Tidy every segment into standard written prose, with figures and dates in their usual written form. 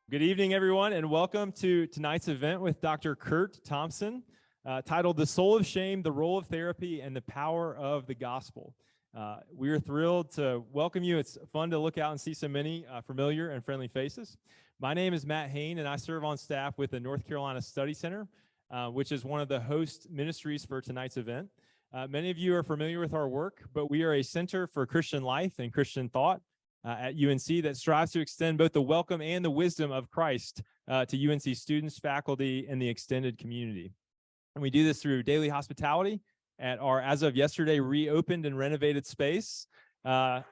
Good evening, everyone, and welcome to tonight's event with Dr. CurtThompson, titled The Soul of Shame, the Role of Therapy, and the Power of the Gospel. We are thrilled to welcome you. It's fun to look out and see so many familiar and friendly faces. My name is Matt Hain, and I serve on staff with the North Carolina Study Center, which is one of the host ministries for tonight's event. Many of you are familiar with our work, but we are a center for Christian life and Christian thought at UNC that strives to extend both the welcome and the wisdom of Christ to UNC students, faculty, and the extended community. And we do this through daily hospitality at our, as of yesterday, reopened and renovated space, as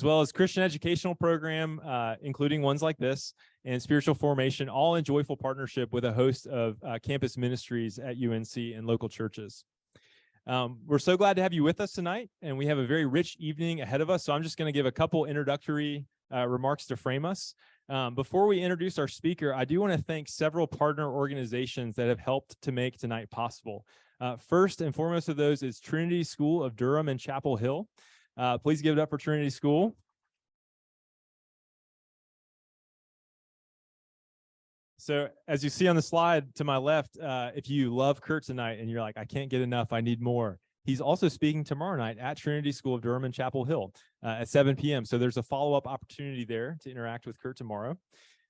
well as Christian educational program, including ones like this, and spiritual formation, all in joyful partnership with a host of campus ministries at UNC and local churches. We're so glad to have you with us tonight, and we have a very rich evening ahead of us, so I'm just going to give a couple introductory remarks to frame us. Before we introduce our speaker, I do want to thank several partner organizations that have helped to make tonight possible. First and foremost of those is Trinity School of Durham and Chapel Hill. Please give it up for Trinity School. So as you see on the slide to my left, if you love Curt tonight and you're like, I can't get enough, I need more, he's also speaking tomorrow night at Trinity School of Durham and Chapel Hill at 7 p.m. So there's a follow-up opportunity there to interact with Curt tomorrow.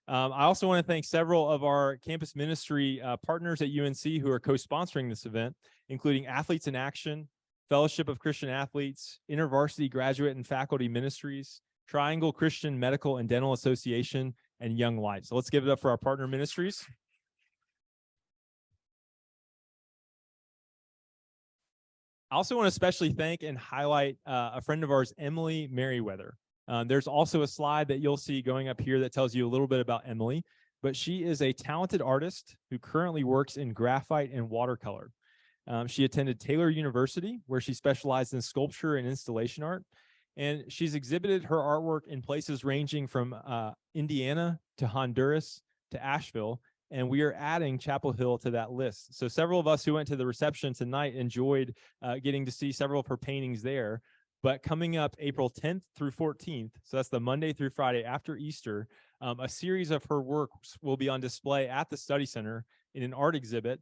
I also want to thank several of our campus ministry partners at UNC who are co-sponsoring this event, including Athletes in Action, Fellowship of Christian Athletes, InterVarsity Graduate and Faculty Ministries, Triangle Christian Medical and Dental Association, and Young Life. So let's give it up for our partner ministries. I also want to especially thank and highlight a friend of ours, Emily Merriweather. There's also a slide that you'll see going up here that tells you a little bit about Emily, but she is a talented artist who currently works in graphite and watercolor. She attended Taylor University, where she specialized in sculpture and installation art. And she's exhibited her artwork in places ranging from Indiana to Honduras to Asheville, and we are adding Chapel Hill to that list. So several of us who went to the reception tonight enjoyed getting to see several of her paintings there. But coming up April 10th through 14th, so that's the Monday through Friday after Easter, a series of her works will be on display at the Study Center in an art exhibit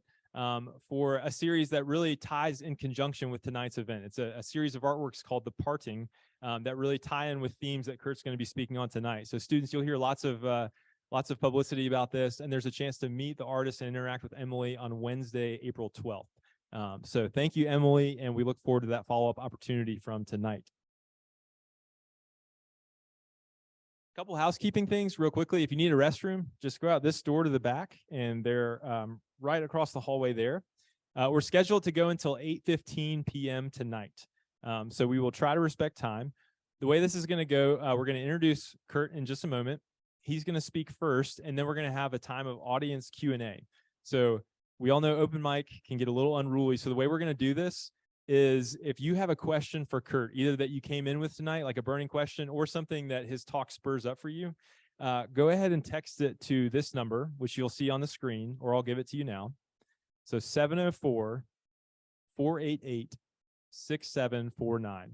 for a series that really ties in conjunction with tonight's event. It's a series of artworks called The Parting that really tie in with themes that Curt's going to be speaking on tonight. So students, you'll hear lots of publicity about this, and there's a chance to meet the artist and interact with Emily on Wednesday, April 12th. So thank you, Emily, and we look forward to that follow-up opportunity from tonight. A couple housekeeping things real quickly. If you need a restroom, just go out this door to the back, and they're right across the hallway there. We're scheduled to go until 8:15 p.m. tonight. So we will try to respect time. The way this is going to go, we're going to introduce Curt in just a moment. He's going to speak first, and then we're going to have a time of audience Q&A. So we all know open mic can get a little unruly. So the way we're going to do this is if you have a question for Curt, either that you came in with tonight, like a burning question, or something that his talk spurs up for you, go ahead and text it to this number, which you'll see on the screen, or I'll give it to you now. So 704-488-6749.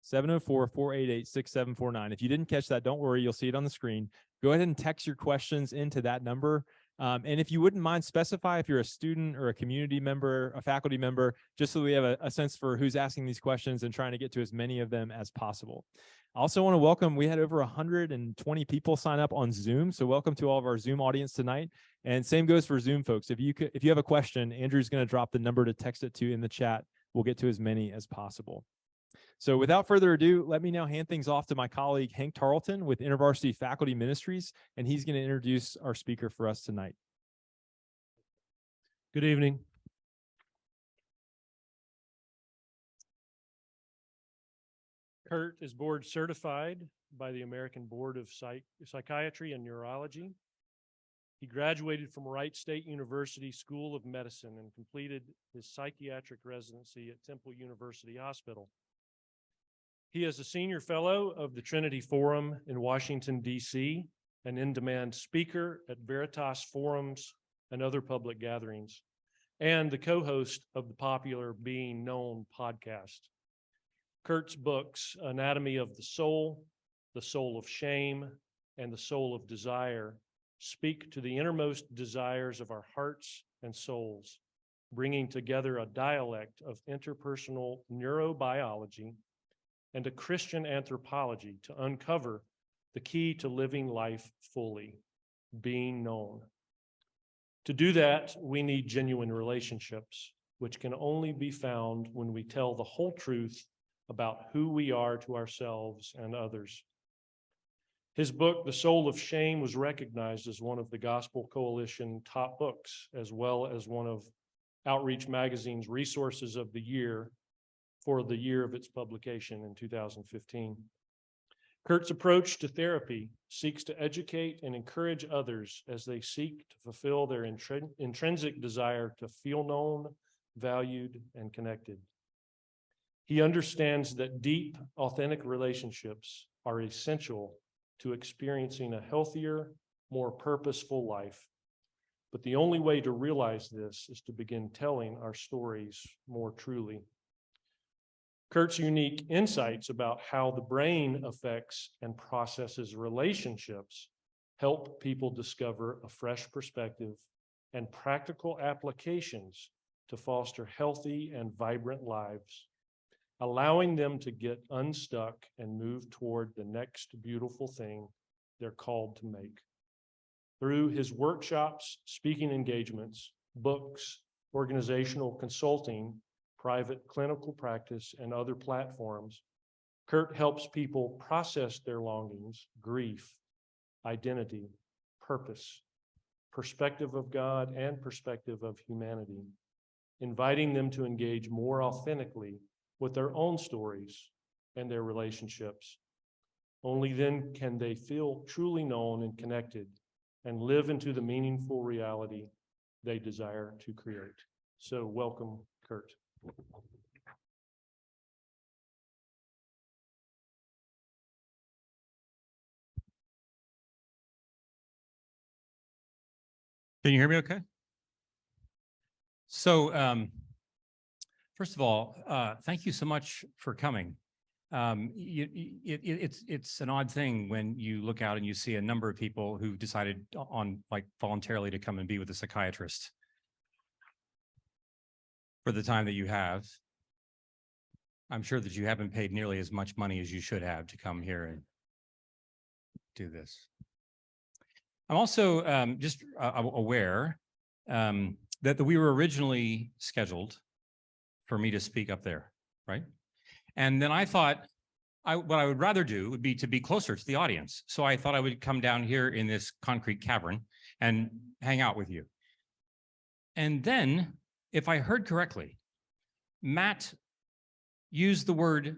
704-488-6749. If you didn't catch that, don't worry, you'll see it on the screen. Go ahead and text your questions into that number. And if you wouldn't mind, specify if you're a student or a community member, a faculty member, just so we have a sense for who's asking these questions and trying to get to as many of them as possible. I also want to welcome, we had over 120 people sign up on Zoom, so welcome to all of our Zoom audience tonight. And same goes for Zoom folks. If you have a question, Andrew's going to drop the number to text it to in the chat. We'll get to as many as possible. So without further ado, let me now hand things off to my colleague, Hank Tarleton with InterVarsity Faculty Ministries, and he's going to introduce our speaker for us tonight. Good evening. Curt is board certified by the American Board of Psychiatry and Neurology. He graduated from Wright State University School of Medicine and completed his psychiatric residency at Temple University Hospital. He is a senior fellow of the Trinity Forum in Washington, D.C., an in-demand speaker at Veritas forums and other public gatherings, and the co-host of the popular Being Known podcast. Curt's books, Anatomy of the Soul of Shame, and the Soul of Desire, speak to the innermost desires of our hearts and souls, bringing together a dialect of interpersonal neurobiology and a Christian anthropology to uncover the key to living life fully, being known. To do that, we need genuine relationships, which can only be found when we tell the whole truth about who we are to ourselves and others. His book, The Soul of Shame, was recognized as one of the Gospel Coalition top books, as well as one of Outreach Magazine's Resources of the Year for the year of its publication in 2015. Curt's approach to therapy seeks to educate and encourage others as they seek to fulfill their intrinsic desire to feel known, valued, and connected. He understands that deep, authentic relationships are essential to experiencing a healthier, more purposeful life. But the only way to realize this is to begin telling our stories more truly. Curt's unique insights about how the brain affects and processes relationships help people discover a fresh perspective and practical applications to foster healthy and vibrant lives, allowing them to get unstuck and move toward the next beautiful thing they're called to make. Through his workshops, speaking engagements, books, organizational consulting, private clinical practice, and other platforms, Curt helps people process their longings, grief, identity, purpose, perspective of God, and perspective of humanity, inviting them to engage more authentically with their own stories and their relationships. Only then can they feel truly known and connected and live into the meaningful reality they desire to create. So welcome, Curt. Can you hear me okay? So, first of all, thank you so much for coming. It's an odd thing when you look out and you see a number of people who decided on voluntarily to come and be with a psychiatrist for the time that you have. I'm sure that you haven't paid nearly as much money as you should have to come here and do this. I'm also just aware that we were originally scheduled for me to speak up there, right? And then I thought what I would rather do would be to be closer to the audience. So I thought I would come down here in this concrete cavern and hang out with you. And then, if I heard correctly, Matt used the word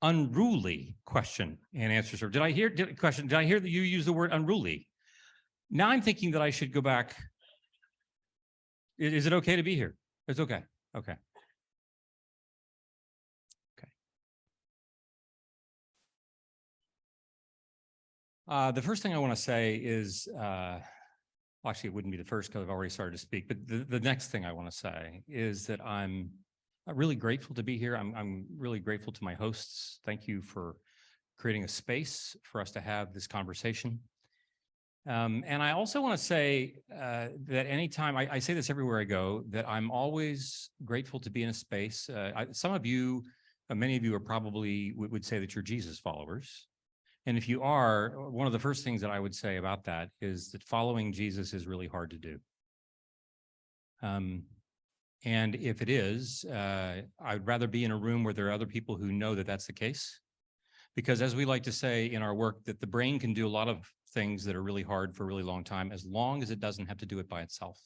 unruly question and answer. Sir, did I hear that you used the word unruly? Now I'm thinking that I should go back. Is it okay to be here? It's okay. Okay. The first thing I want to say is, well, actually, it wouldn't be the first because I've already started to speak, but the next thing I want to say is that I'm really grateful to be here. I'm really grateful to my hosts. Thank you for creating a space for us to have this conversation. And I also want to say that anytime, I say this everywhere I go, that I'm always grateful to be in a space. Some of you, many of you are probably would say that you're Jesus followers. And if you are, one of the first things that I would say about that is that following Jesus is really hard to do. And if it is, I'd rather be in a room where there are other people who know that that's the case. Because as we like to say in our work, that the brain can do a lot of things that are really hard for a really long time, as long as it doesn't have to do it by itself.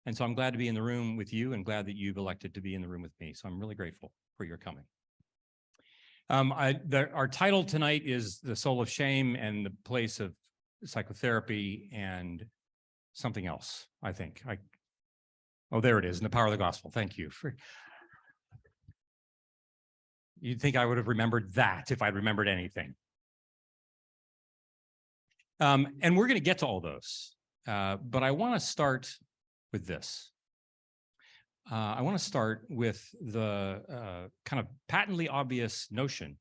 And so I'm glad to be in the room with you and glad that you've elected to be in the room with me. So I'm really grateful for your coming. Our title tonight is The Soul of Shame and the Place of Psychotherapy and something else, I think. Oh, there it is, and the Power of the Gospel. Thank you. You'd think I would have remembered that if I'd remembered anything. And we're going to get to all those, but I want to start with this. I want to start with the kind of patently obvious notion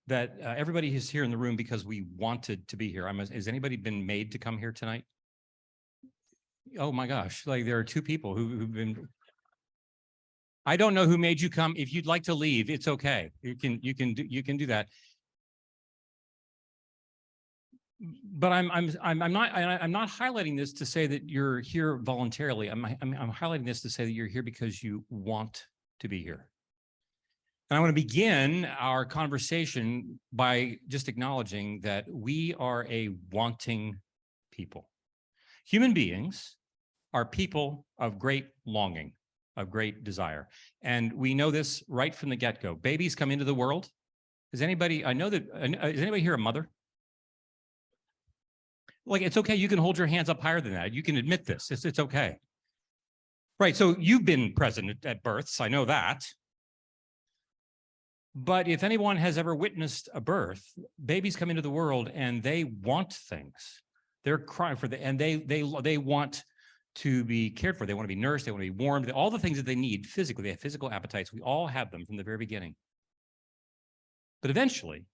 that everybody is here in the room because we wanted to be here. Has anybody been made to come here tonight? Oh my gosh, like there are two people who've been. I don't know who made you come. If you'd like to leave, it's okay. You can do that. But I'm not highlighting this to say that you're here voluntarily. I'm highlighting this to say that you're here because you want to be here. And I want to begin our conversation by just acknowledging that we are a wanting people. Human beings are people of great longing, of great desire. And we know this right from the get-go. Babies come into the world. Is anybody here a mother? Like, it's okay. You can hold your hands up higher than that. You can admit this. It's okay. Right. So you've been present at births. I know that. But if anyone has ever witnessed a birth, babies come into the world and they want things. They're crying for and they want to be cared for. They want to be nursed. They want to be warmed. All the things that they need physically. They have physical appetites. We all have them from the very beginning. But eventually,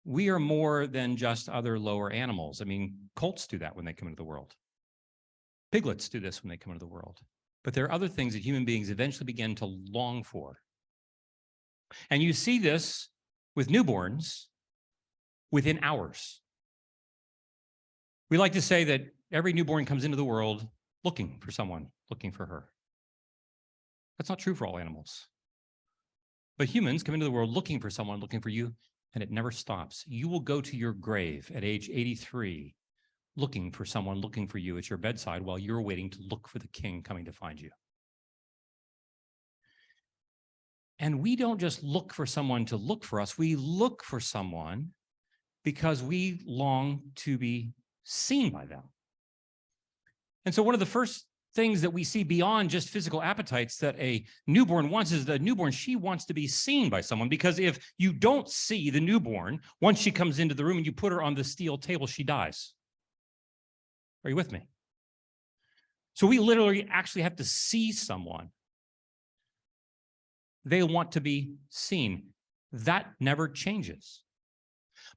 we are more than just other lower animals. I mean, colts do that when they come into the world. Piglets do this when they come into the world. But there are other things that human beings eventually begin to long for. And you see this with newborns within hours. We like to say that every newborn comes into the world looking for someone, looking for her. That's not true for all animals. But humans come into the world looking for someone, looking for you, and it never stops. You will go to your grave at age 83 looking for someone, looking for you at your bedside while you're waiting to look for the king coming to find you. And we don't just look for someone to look for us. We look for someone because we long to be seen by them. And so one of the first things that we see beyond just physical appetites that a newborn wants is the newborn, she wants to be seen by someone, because if you don't see the newborn, once she comes into the room and you put her on the steel table, she dies. Are you with me? So we literally actually have to see someone. They want to be seen. That never changes.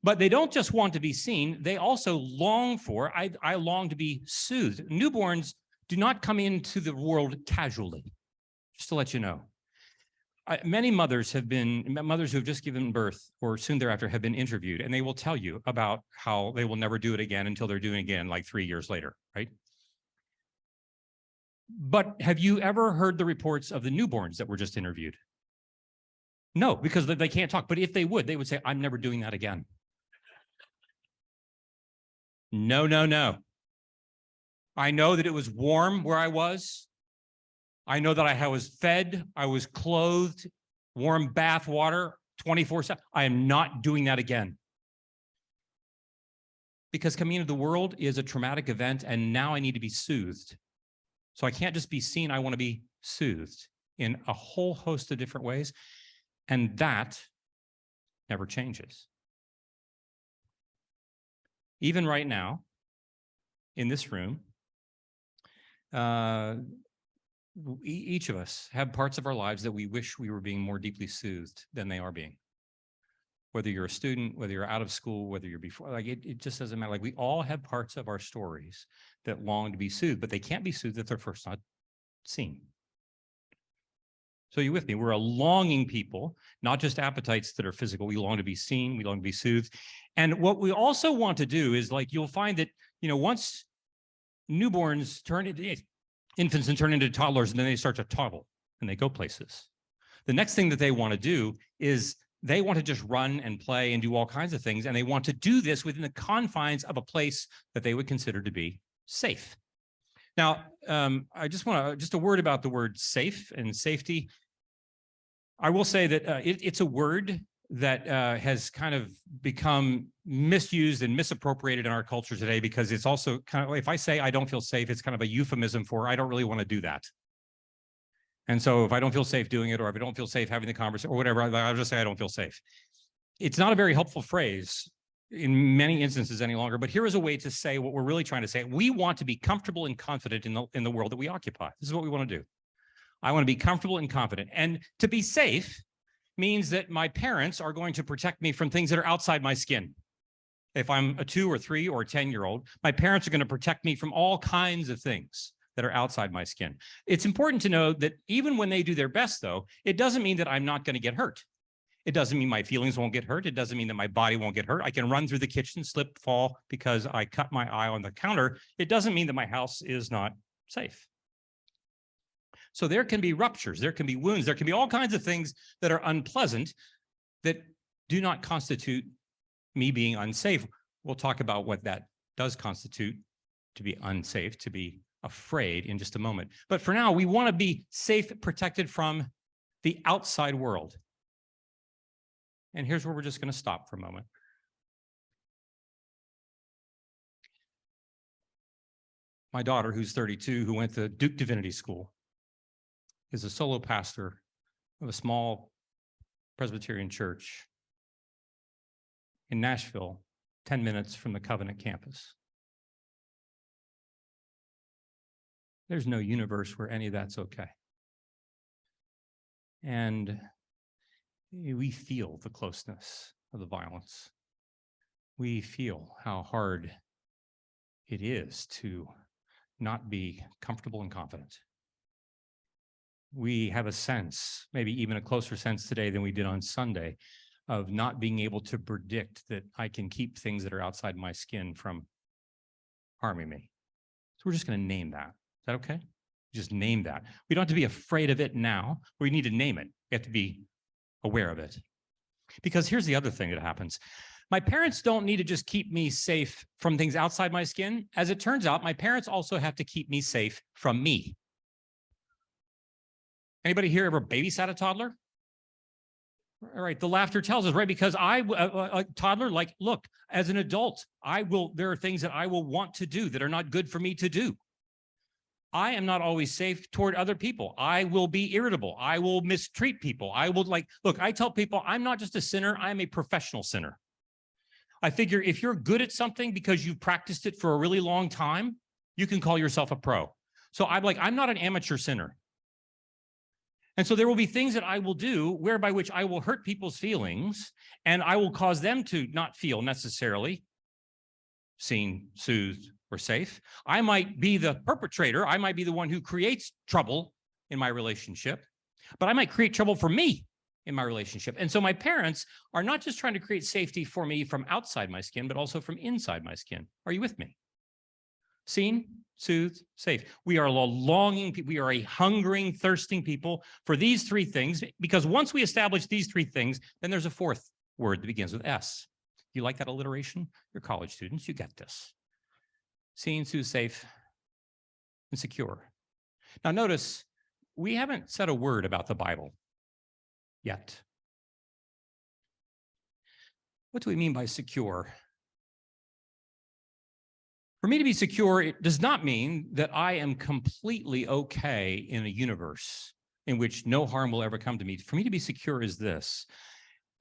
But they don't just want to be seen, they also long for, I long to be soothed. Newborns do not come into the world casually, just to let you know. Many mothers who have just given birth or soon thereafter have been interviewed, and they will tell you about how they will never do it again until they're doing it again like 3 years later, right? But have you ever heard the reports of the newborns that were just interviewed? No, because they can't talk. But if they would say, I'm never doing that again. No, no, no. I know that it was warm where I was. I know that I was fed, I was clothed, warm bath water, 24/7. I am not doing that again. Because coming into the world is a traumatic event, and now I need to be soothed. So I can't just be seen, I want to be soothed in a whole host of different ways. And that never changes. Even right now, in this room, each of us have parts of our lives that we wish we were being more deeply soothed than they are being. Whether you're a student, whether you're out of school, whether you're before, like it just doesn't matter. Like we all have parts of our stories that long to be soothed, but they can't be soothed if they're first not seen. So you with me? We're a longing people, not just appetites that are physical. We long to be seen, we long to be soothed. And what we also want to do is, like, you'll find that, once newborns turn into infants and turn into toddlers, and then they start to toddle and they go places. The next thing that they want to do is they want to just run and play and do all kinds of things. And they want to do this within the confines of a place that they would consider to be safe. Now, I just a word about the word safe and safety. I will say that it's a word that has kind of become misused and misappropriated in our culture today, because it's also kind of, if I say I don't feel safe, it's kind of a euphemism for I don't really want to do that. And so if I don't feel safe doing it, or if I don't feel safe having the conversation or whatever, I'll just say I don't feel safe. It's not a very helpful phrase in many instances any longer, but here is a way to say what we're really trying to say. We want to be comfortable and confident in the world that we occupy. This is what we want to do. I want to be comfortable and confident. And to be safe means that my parents are going to protect me from things that are outside my skin. If I'm a 2 or 3 or 10-year-old, my parents are going to protect me from all kinds of things that are outside my skin. It's important to know that even when they do their best, though, it doesn't mean that I'm not going to get hurt. It doesn't mean my feelings won't get hurt. It doesn't mean that my body won't get hurt. I can run through the kitchen, slip, fall because I cut my eye on the counter. It doesn't mean that my house is not safe. So there can be ruptures, there can be wounds, there can be all kinds of things that are unpleasant that do not constitute me being unsafe. We'll talk about what that does constitute to be unsafe, to be afraid in just a moment. But for now, we want to be safe, protected from the outside world. And here's where we're just going to stop for a moment. My daughter, who's 32, who went to Duke Divinity School, is a solo pastor of a small Presbyterian church in Nashville, 10 minutes from the Covenant campus. There's no universe where any of that's okay. And we feel the closeness of the violence. We feel how hard it is to not be comfortable and confident. We have a sense, maybe even a closer sense today than we did on Sunday, of not being able to predict that I can keep things that are outside my skin from harming me. So we're just going to name that. Is that okay? Just name that. We don't have to be afraid of it now. We need to name it. We have to be aware of it. Because here's the other thing that happens. My parents don't need to just keep me safe from things outside my skin. As it turns out, my parents also have to keep me safe from me. Anybody here ever babysat a toddler? All right, the laughter tells us, right? Because a toddler, like, look, as an adult, there are things that I will want to do that are not good for me to do. I am not always safe toward other people. I will be irritable. I will mistreat people. Look, I tell people I'm not just a sinner, I'm a professional sinner. I figure if you're good at something because you've practiced it for a really long time, you can call yourself a pro. So I'm not an amateur sinner. And so there will be things that I will do whereby which I will hurt people's feelings and I will cause them to not feel necessarily seen, soothed, or safe. I might be the perpetrator. I might be the one who creates trouble in my relationship, but I might create trouble for me in my relationship. And so my parents are not just trying to create safety for me from outside my skin, but also from inside my skin. Are you with me? Seen, soothed, safe. We are a longing, we are a hungering, thirsting people for these three things, because once we establish these three things, then there's a fourth word that begins with S. You like that alliteration? You're college students, you get this. Seen, soothed, safe, and secure. Now notice, we haven't said a word about the Bible yet. What do we mean by secure? For me to be secure, it does not mean that I am completely okay in a universe in which no harm will ever come to me. For me to be secure is this.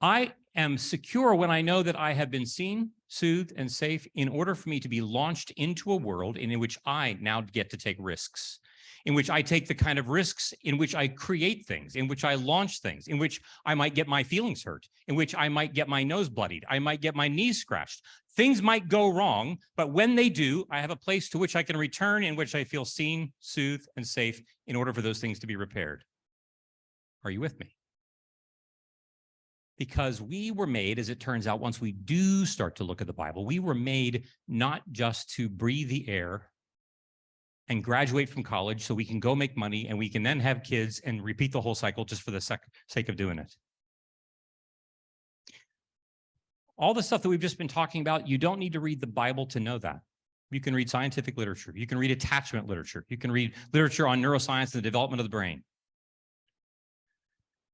I am secure when I know that I have been seen, soothed, and safe in order for me to be launched into a world in which I now get to take risks, in which I take the kind of risks in which I create things, in which I launch things, in which I might get my feelings hurt, in which I might get my nose bloodied, I might get my knees scratched. Things might go wrong, but when they do, I have a place to which I can return in which I feel seen, soothed, and safe in order for those things to be repaired. Are you with me? Because we were made, as it turns out, once we do start to look at the Bible, we were made not just to breathe the air and graduate from college so we can go make money and we can then have kids and repeat the whole cycle just for the sake of doing it. All the stuff that we've just been talking about, you don't need to read the Bible to know that. You can read scientific literature. You can read attachment literature. You can read literature on neuroscience and the development of the brain.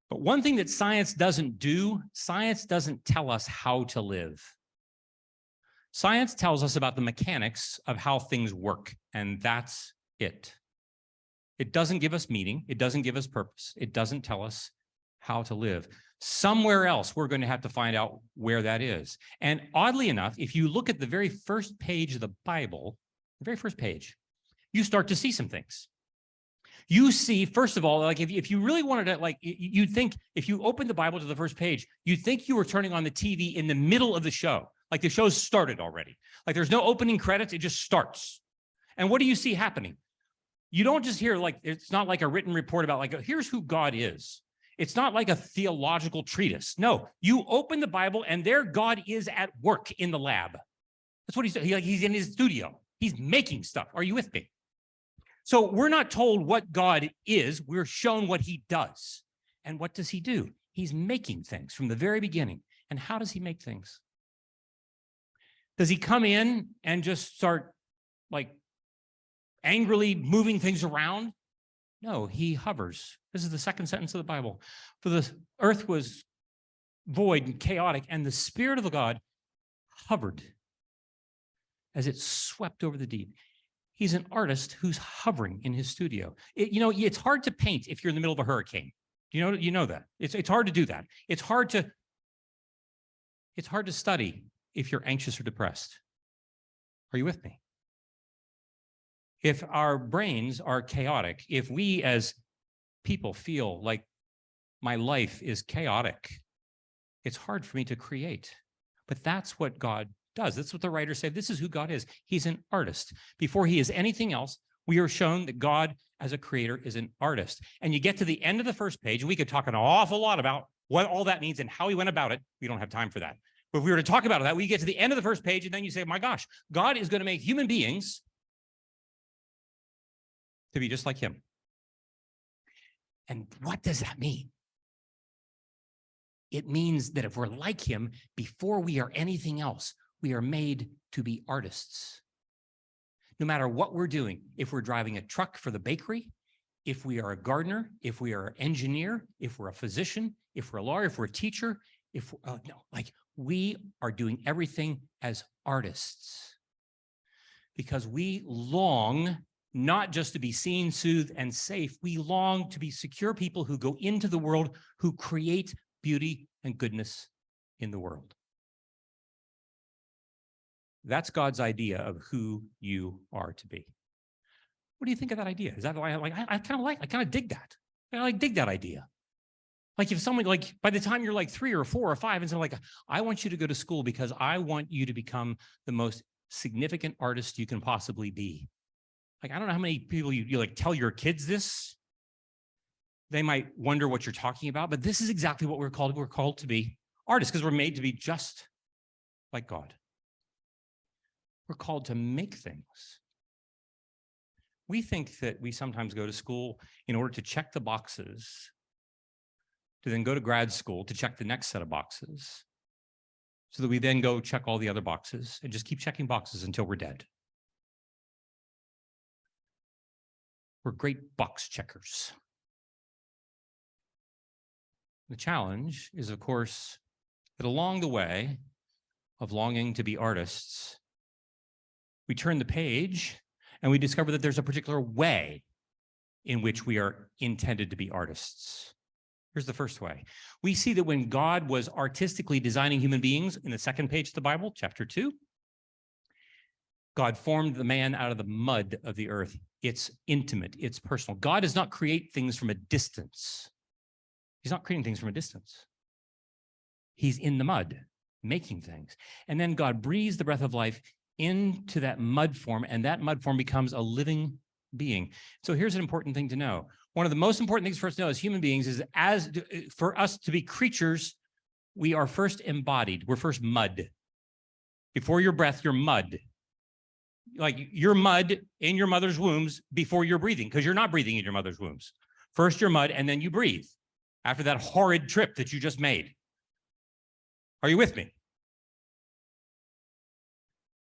But one thing that science doesn't do, science doesn't tell us how to live. Science tells us about the mechanics of how things work, and that's it. It doesn't give us meaning. It doesn't give us purpose. It doesn't tell us how to live. Somewhere else, we're going to have to find out where that is. And oddly enough, if you look at the very first page of the Bible, the very first page, you start to see some things. You see, first of all, like if you really wanted to, like, you'd think if you opened the Bible to the first page, you'd think you were turning on the TV in the middle of the show. Like the show's started already. Like there's no opening credits, it just starts. And what do you see happening? You don't just hear, like, it's not like a written report about, like, here's who God is. It's not like a theological treatise. No, you open the Bible and there God is at work in the lab. That's what he's doing. He's in his studio. He's making stuff. Are you with me? So we're not told what God is. We're shown what he does. And what does he do? He's making things from the very beginning. And how does he make things? Does he come in and just start, like, angrily moving things around? No, he hovers. This is the second sentence of the Bible. For the earth was void and chaotic, and the Spirit of the God hovered as it swept over the deep. He's an artist who's hovering in his studio. It's hard to paint if you're in the middle of a hurricane. You know that. It's hard to do that. It's hard to study if you're anxious or depressed. Are you with me? If our brains are chaotic, if we as people feel like my life is chaotic, it's hard for me to create. But that's what God does. That's what the writers say. This is who God is. He's an artist. Before he is anything else, we are shown that God as a creator is an artist. And you get to the end of the first page, and we could talk an awful lot about what all that means and how he went about it. We don't have time for that. But if we were to talk about that, we get to the end of the first page, and then you say, my gosh, God is going to make human beings to be just like him. And what does that mean? It means that if we're like him, before we are anything else, we are made to be artists. No matter what we're doing, if we're driving a truck for the bakery, if we are a gardener, if we are an engineer, if we're a physician, if we're a lawyer, if we're a teacher, we are doing everything as artists. Because we long not just to be seen, soothed, and safe. We long to be secure people who go into the world, who create beauty and goodness in the world. That's God's idea of who you are to be. What do you think of that idea? Is that why I kind of dig that. I dig that idea. Like if someone, like by the time you're like 3 or 4 or 5, and so like, I want you to go to school because I want you to become the most significant artist you can possibly be. Like, I don't know how many people you like tell your kids this. They might wonder what you're talking about, but this is exactly what we're called. We're called to be artists because we're made to be just like God. We're called to make things. We think that we sometimes go to school in order to check the boxes, to then go to grad school to check the next set of boxes, so that we then go check all the other boxes and just keep checking boxes until we're dead. We're great box checkers. The challenge is, of course, that along the way of longing to be artists, we turn the page and we discover that there's a particular way in which we are intended to be artists. Here's the first way. We see that when God was artistically designing human beings in the second page of the Bible, chapter 2, God formed the man out of the mud of the earth. It's intimate, it's personal. God does not create things from a distance. He's not creating things from a distance. He's in the mud, making things. And then God breathes the breath of life into that mud form, and that mud form becomes a living being. So here's an important thing to know. One of the most important things for us to know as human beings is for us to be creatures, we are first embodied. We're first mud. Before your breath, you're mud. Like you're mud in your mother's wombs before you're breathing, because you're not breathing in your mother's wombs. First you're mud, and then you breathe after that horrid trip that you just made. Are you with me?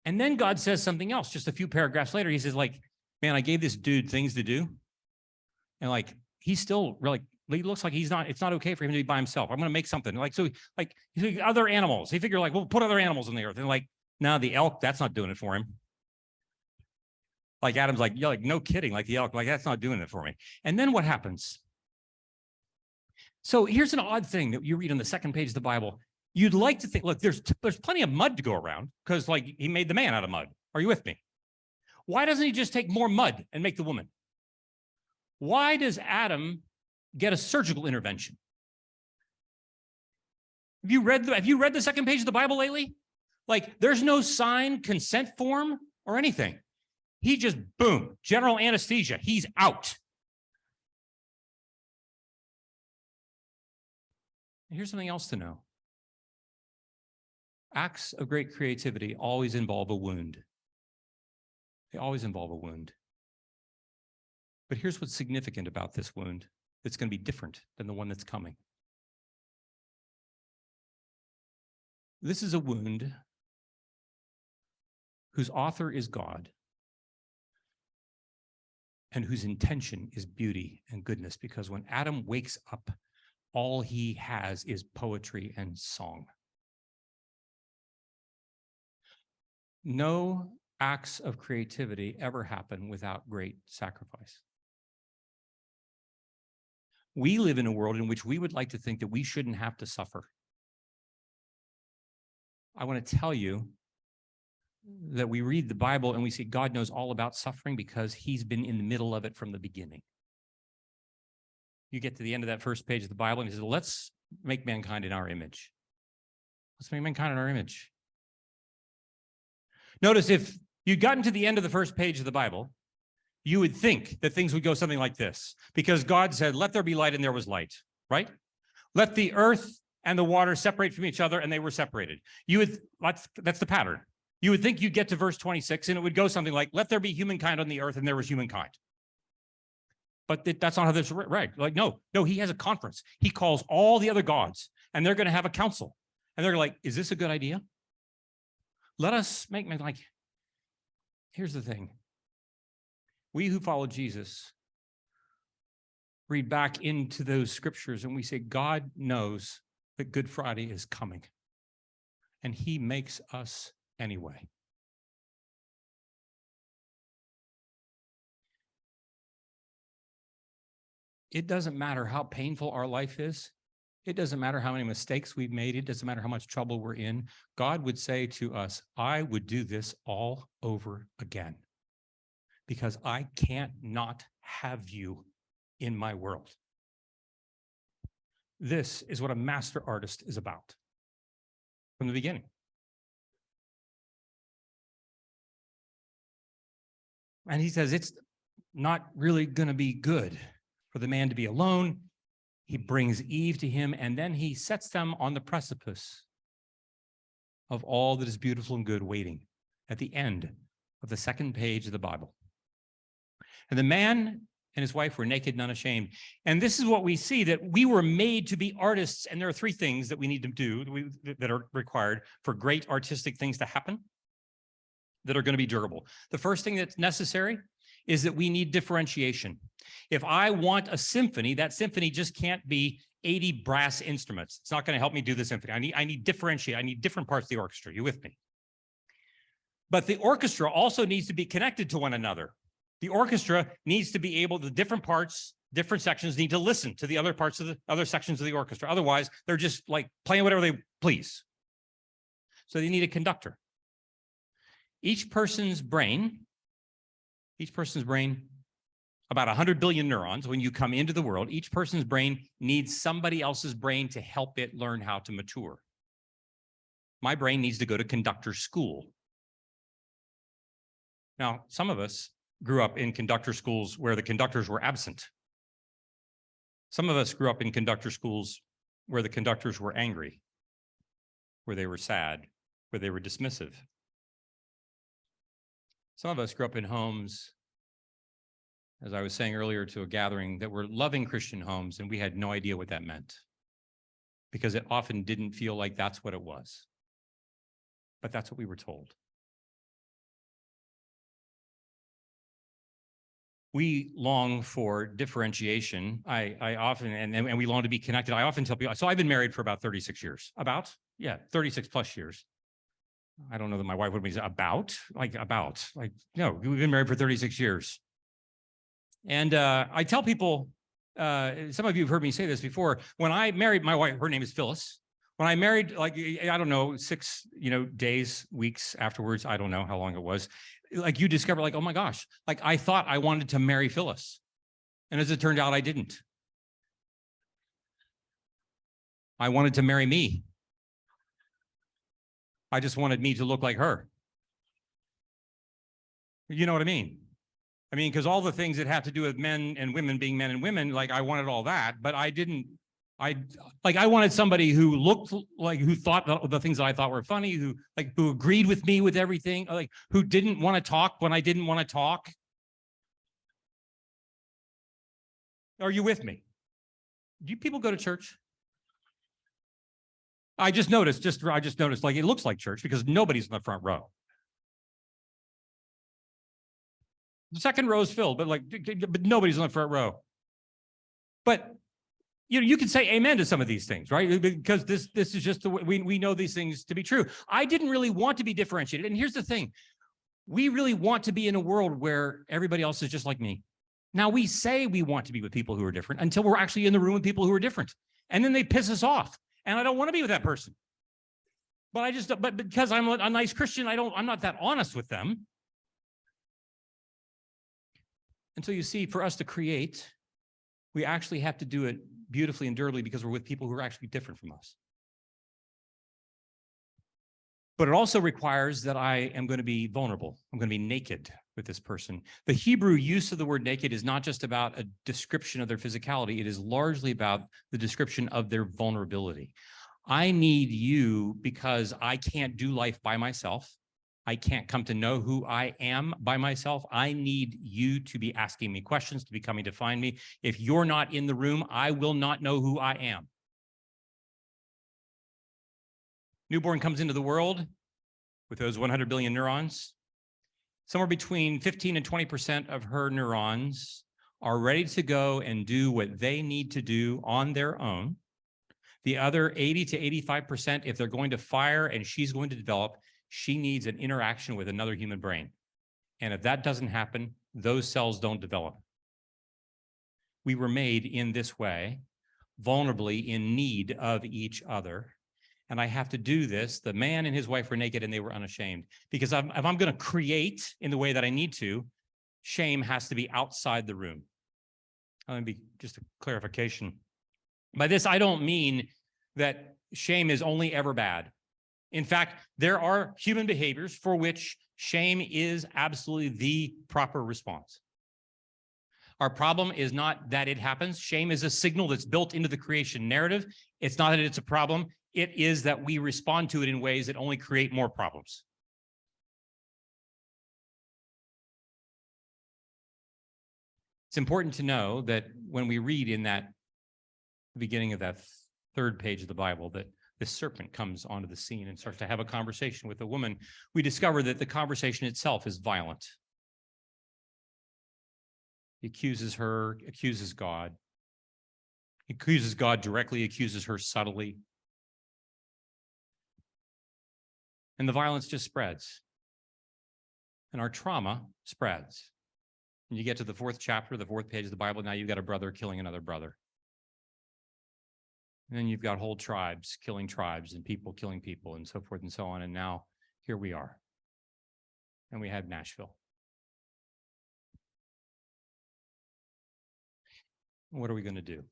And then God says something else just a few paragraphs later. He says, like, man, I gave this dude things to do. And like, he's still really, he looks like it's not okay for him to be by himself. I'm going to make something. Like, so like other animals. He figured like, we'll put other animals on the earth. And like, no, the elk, that's not doing it for him. Like Adam's like, yeah, like, no kidding. Like the elk, like that's not doing it for me. And then what happens? So here's an odd thing that you read on the second page of the Bible. You'd like to think, look, there's plenty of mud to go around because like he made the man out of mud. Are you with me? Why doesn't he just take more mud and make the woman? Why does Adam get a surgical intervention? Have you read the second page of the Bible lately? Like, there's no signed consent form or anything. He just, boom, general anesthesia. He's out. Here's something else to know. Acts of great creativity always involve a wound. They always involve a wound. But here's what's significant about this wound that's going to be different than the one that's coming. This is a wound whose author is God and whose intention is beauty and goodness, because when Adam wakes up, all he has is poetry and song. No acts of creativity ever happen without great sacrifice. We live in a world in which we would like to think that we shouldn't have to suffer. I want to tell you that we read the Bible and we see God knows all about suffering because he's been in the middle of it from the beginning. You get to the end of that first page of the Bible and he says, let's make mankind in our image. Let's make mankind in our image. Notice if you'd gotten to the end of the first page of the Bible, you would think that things would go something like this, because God said, let there be light, and there was light, right? Let the earth and the water separate from each other, and they were separated. That's the pattern. You would think you'd get to verse 26, and it would go something like, let there be humankind on the earth, and there was humankind. But that's not how this read. Like, no, he has a conference. He calls all the other gods, and they're going to have a council. And they're like, is this a good idea? Let us make, like, here's the thing. We who follow Jesus read back into those scriptures and we say, God knows that Good Friday is coming, and he makes us anyway. It doesn't matter how painful our life is. It doesn't matter how many mistakes we've made. It doesn't matter how much trouble we're in. God would say to us, I would do this all over again, because I can't not have you in my world. This is what a master artist is about from the beginning. And he says it's not really going to be good for the man to be alone. He brings Eve to him, and then he sets them on the precipice of all that is beautiful and good waiting at the end of the second page of the Bible. And the man and his wife were naked and unashamed. And this is what we see, that we were made to be artists, and there are three things that we need to do that are required for great artistic things to happen that are going to be durable. The first thing that's necessary is that we need differentiation. If I want a symphony, that symphony just can't be 80 brass instruments. It's not going to help me do the symphony. I need differentiate. I need different parts of the orchestra. You with me? But the orchestra also needs to be connected to one another. The orchestra needs to be able, the different parts, different sections need to listen to the other parts of the other sections of the orchestra. Otherwise, they're just like playing whatever they please. So they need a conductor. Each person's brain, about 100 billion neurons, when you come into the world, each person's brain needs somebody else's brain to help it learn how to mature. My brain needs to go to conductor school. Now, some of us grew up in conductor schools where the conductors were absent. Some of us grew up in conductor schools where the conductors were angry, where they were sad, where they were dismissive. Some of us grew up in homes, as I was saying earlier to a gathering, that were loving Christian homes, and we had no idea what that meant, because it often didn't feel like that's what it was. But that's what we were told. We long for differentiation. I often, and we long to be connected. I often tell people, so I've been married for about 36 years. 36 plus years. I don't know that my wife would be about, no, we've been married for 36 years. And I tell people, some of you have heard me say this before, when I married my wife, her name is Phyllis. When I married, I don't know, 6, days, weeks afterwards, I don't know how long it was, you discover, oh my gosh, I thought I wanted to marry Phyllis. And as it turned out, I didn't. I wanted to marry me. I just wanted me to look like her. You know what I mean? I mean, because all the things that have to do with men and women being men and women, like I wanted all that, but I didn't. I wanted somebody who looked like, who thought the things that I thought were funny, who agreed with me with everything, like who didn't want to talk when I didn't want to talk. Are you with me? Do you people go to church? I just noticed, like it looks like church because nobody's in the front row. The second row is filled, but nobody's in the front row. But you can say amen to some of these things, right? Because this is just the way we know these things to be true. I didn't really want to be differentiated. And here's the thing. We really want to be in a world where everybody else is just like me. Now, we say we want to be with people who are different until we're actually in the room with people who are different. And then they piss us off. And I don't want to be with that person. But because I'm a nice Christian, I'm not that honest with them. And so you see, for us to create, we actually have to do it beautifully and durably because we're with people who are actually different from us. But it also requires that I am going to be vulnerable. I'm going to be naked with this person. The Hebrew use of the word naked is not just about a description of their physicality. It is largely about the description of their vulnerability. I need you because I can't do life by myself. I can't come to know who I am by myself. I need you to be asking me questions, to be coming to find me. If you're not in the room, I will not know who I am. Newborn comes into the world with those 100 billion neurons. Somewhere between 15 and 20% of her neurons are ready to go and do what they need to do on their own. The other 80 to 85%, if they're going to fire and she's going to develop, she needs an interaction with another human brain. And if that doesn't happen, those cells don't develop. We were made in this way, vulnerably in need of each other. And I have to do this. The man and his wife were naked and they were unashamed. Because if I'm going to create in the way that I need to, shame has to be outside the room. Let me be just a clarification. By this, I don't mean that shame is only ever bad. In fact, there are human behaviors for which shame is absolutely the proper response. Our problem is not that it happens. Shame is a signal that's built into the creation narrative. It's not that it's a problem. It is that we respond to it in ways that only create more problems. It's important to know that when we read in that beginning of that third page of the Bible that this serpent comes onto the scene and starts to have a conversation with a woman, we discover that the conversation itself is violent. He accuses her, accuses God. He accuses God directly, accuses her subtly. And the violence just spreads. And our trauma spreads. And you get to the fourth chapter, the fourth page of the Bible, now you've got a brother killing another brother. And then you've got whole tribes killing tribes and people killing people and so forth and so on. And now here we are. And we had Nashville. What are we going to do?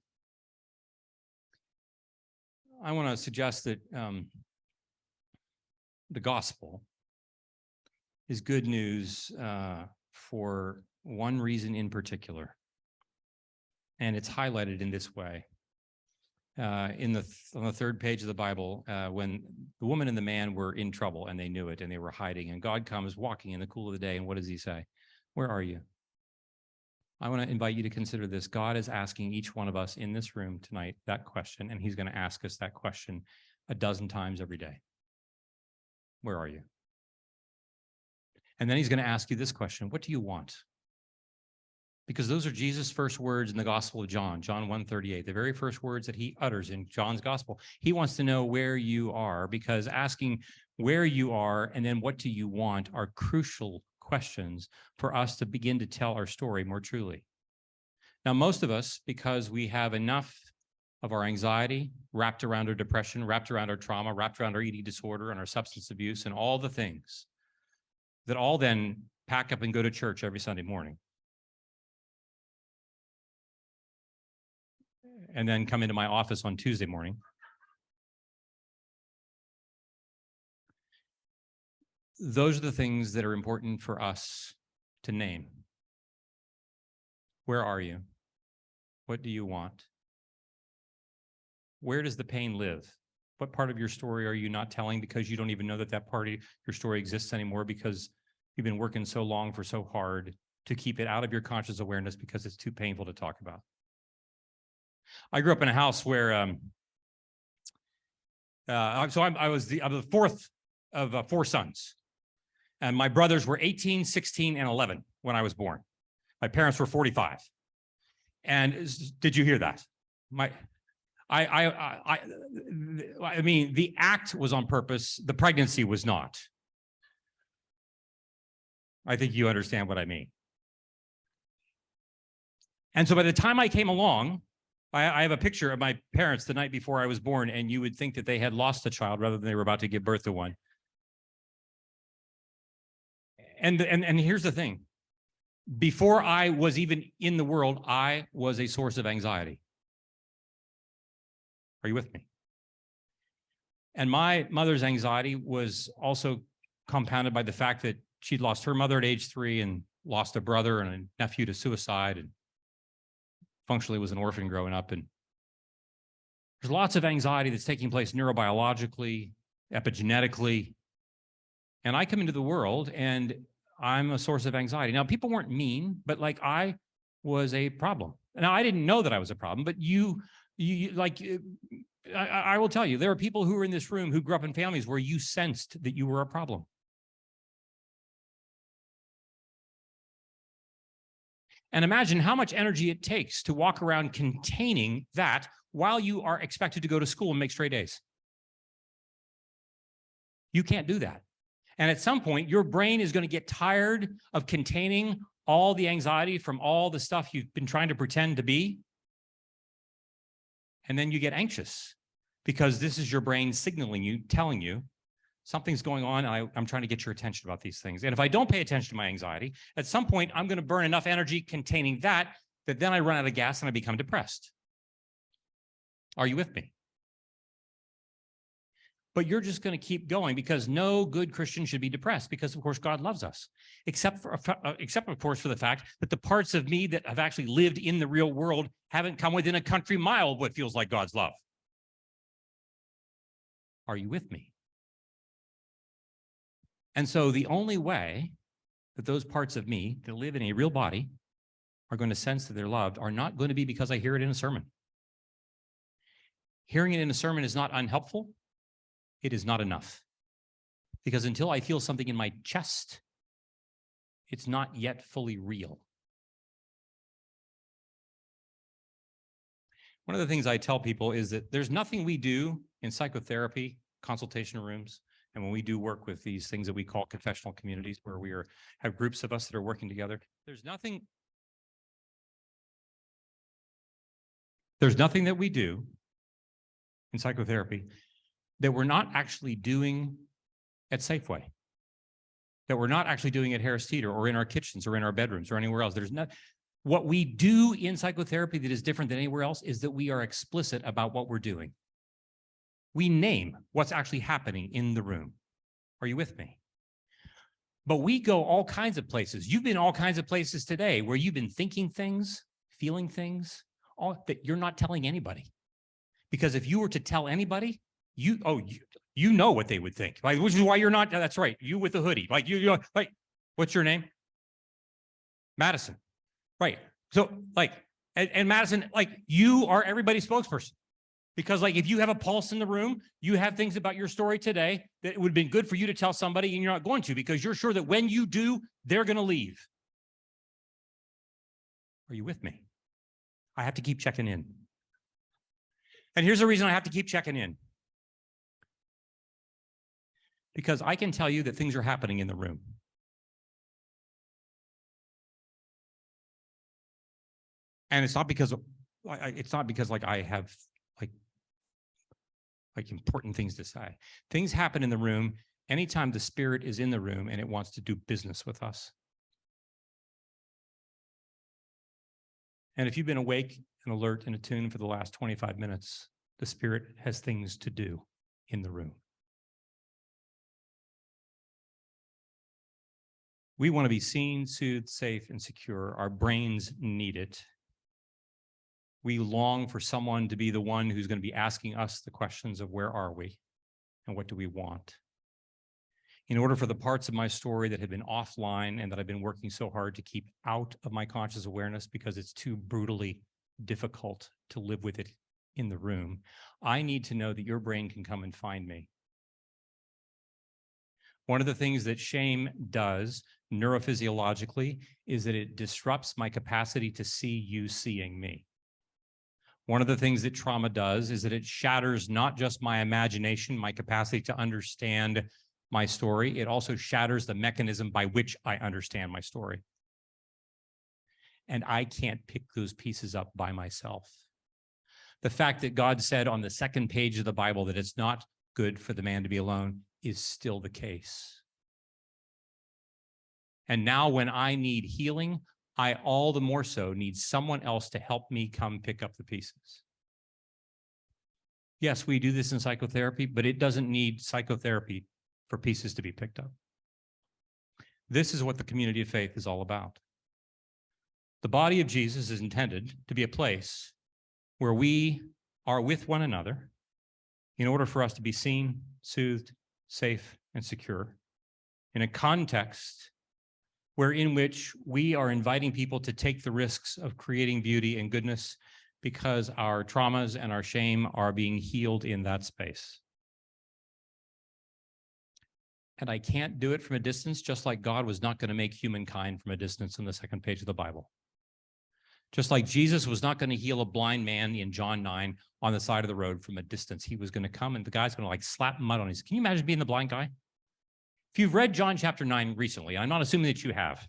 I want to suggest that the gospel is good news for one reason in particular. And it's highlighted in this way. On the third page of the Bible, when the woman and the man were in trouble and they knew it and they were hiding, and God comes walking in the cool of the day, and what does he say? Where are you? I want to invite you to consider this. God is asking each one of us in this room tonight that question, and he's going to ask us that question a dozen times every day. Where are you? And then he's going to ask you this question: what do you want? Because those are Jesus' first words in the Gospel of John, John 1:38, the very first words that he utters in John's Gospel. He wants to know where you are, because asking where you are and then what do you want are crucial questions for us to begin to tell our story more truly. Now, most of us, because we have enough of our anxiety wrapped around our depression, wrapped around our trauma, wrapped around our eating disorder and our substance abuse and all the things that all then pack up and go to church every Sunday morning. and then come into my office on Tuesday morning. Those are the things that are important for us to name. Where are you? What do you want? Where does the pain live? What part of your story are you not telling because you don't even know that that part of your story exists anymore because you've been working so long for so hard to keep it out of your conscious awareness because it's too painful to talk about? I grew up in a house where, I was the fourth of four sons. And my brothers were 18, 16, and 11 when I was born. My parents were 45. And did you hear that? I mean, the act was on purpose. The pregnancy was not. I think you understand what I mean. And so by the time I came along, I have a picture of my parents the night before I was born, and you would think that they had lost a child rather than they were about to give birth to one. And here's the thing. Before I was even in the world, I was a source of anxiety. Are you with me? And my mother's anxiety was also compounded by the fact that she'd lost her mother at age 3 and lost a brother and a nephew to suicide and functionally was an orphan growing up. And there's lots of anxiety that's taking place neurobiologically, epigenetically. And I come into the world and I'm a source of anxiety. Now, people weren't mean, but like I was a problem. Now, I didn't know that I was a problem, but I will tell you, there are people who are in this room who grew up in families where you sensed that you were a problem. And imagine how much energy it takes to walk around containing that while you are expected to go to school and make straight A's. You can't do that. And at some point, your brain is going to get tired of containing all the anxiety from all the stuff you've been trying to pretend to be. And then you get anxious because this is your brain signaling you, telling you something's going on. And I'm trying to get your attention about these things. And if I don't pay attention to my anxiety, at some point, I'm going to burn enough energy containing that then I run out of gas and I become depressed. Are you with me? But you're just going to keep going because no good Christian should be depressed because, of course, God loves us, except of course, for the fact that the parts of me that have actually lived in the real world haven't come within a country mile of what feels like God's love. Are you with me? And so the only way that those parts of me that live in a real body are going to sense that they're loved are not going to be because I hear it in a sermon. Hearing it in a sermon is not unhelpful. It is not enough. Because until I feel something in my chest, it's not yet fully real. One of the things I tell people is that there's nothing we do in psychotherapy, consultation rooms, and when we do work with these things that we call confessional communities, where we have groups of us that are working together, there's nothing that we do in psychotherapy that we're not actually doing at Safeway, that we're not actually doing at Harris Teeter or in our kitchens or in our bedrooms or anywhere else. There's not. What we do in psychotherapy that is different than anywhere else is that we are explicit about what we're doing. We name what's actually happening in the room. Are you with me? But we go all kinds of places. You've been all kinds of places today where you've been thinking things, feeling things, all that you're not telling anybody. Because if you were to tell anybody, you know what they would think, like, which is why you're not. That's right. You with the hoodie, like you like, what's your name? Madison, right? So like, and Madison, like you are everybody's spokesperson, because like if you have a pulse in the room, you have things about your story today that it would have been good for you to tell somebody, and you're not going to because you're sure that when you do, they're going to leave. Are you with me? I have to keep checking in, and here's the reason I have to keep checking in. Because I can tell you that things are happening in the room. And it's not because like I have like important things to say. Things happen in the room anytime the Spirit is in the room and it wants to do business with us. And if you've been awake and alert and attuned for the last 25 minutes. The Spirit has things to do in the room. We want to be seen, soothed, safe, and secure. Our brains need it. We long for someone to be the one who's going to be asking us the questions of where are we and what do we want? In order for the parts of my story that have been offline and that I've been working so hard to keep out of my conscious awareness because it's too brutally difficult to live with it in the room, I need to know that your brain can come and find me. One of the things that shame does neurophysiologically is that it disrupts my capacity to see you seeing me. One of the things that trauma does is that it shatters not just my imagination, my capacity to understand my story, it also shatters the mechanism by which I understand my story. And I can't pick those pieces up by myself. The fact that God said on the second page of the Bible that it's not good for the man to be alone is still the case. And now when I need healing, I all the more so need someone else to help me come pick up the pieces. Yes, we do this in psychotherapy, but it doesn't need psychotherapy for pieces to be picked up. This is what the community of faith is all about. The body of Jesus is intended to be a place where we are with one another in order for us to be seen, soothed, safe, and secure in a context in which we are inviting people to take the risks of creating beauty and goodness because our traumas and our shame are being healed in that space. And I can't do it from a distance, just like God was not going to make humankind from a distance in the second page of the Bible. Just like Jesus was not going to heal a blind man in John 9 on the side of the road from a distance. He was going to come and the guy's going to like slap mud on his. Can you imagine being the blind guy? If you've read John chapter 9 recently, I'm not assuming that you have,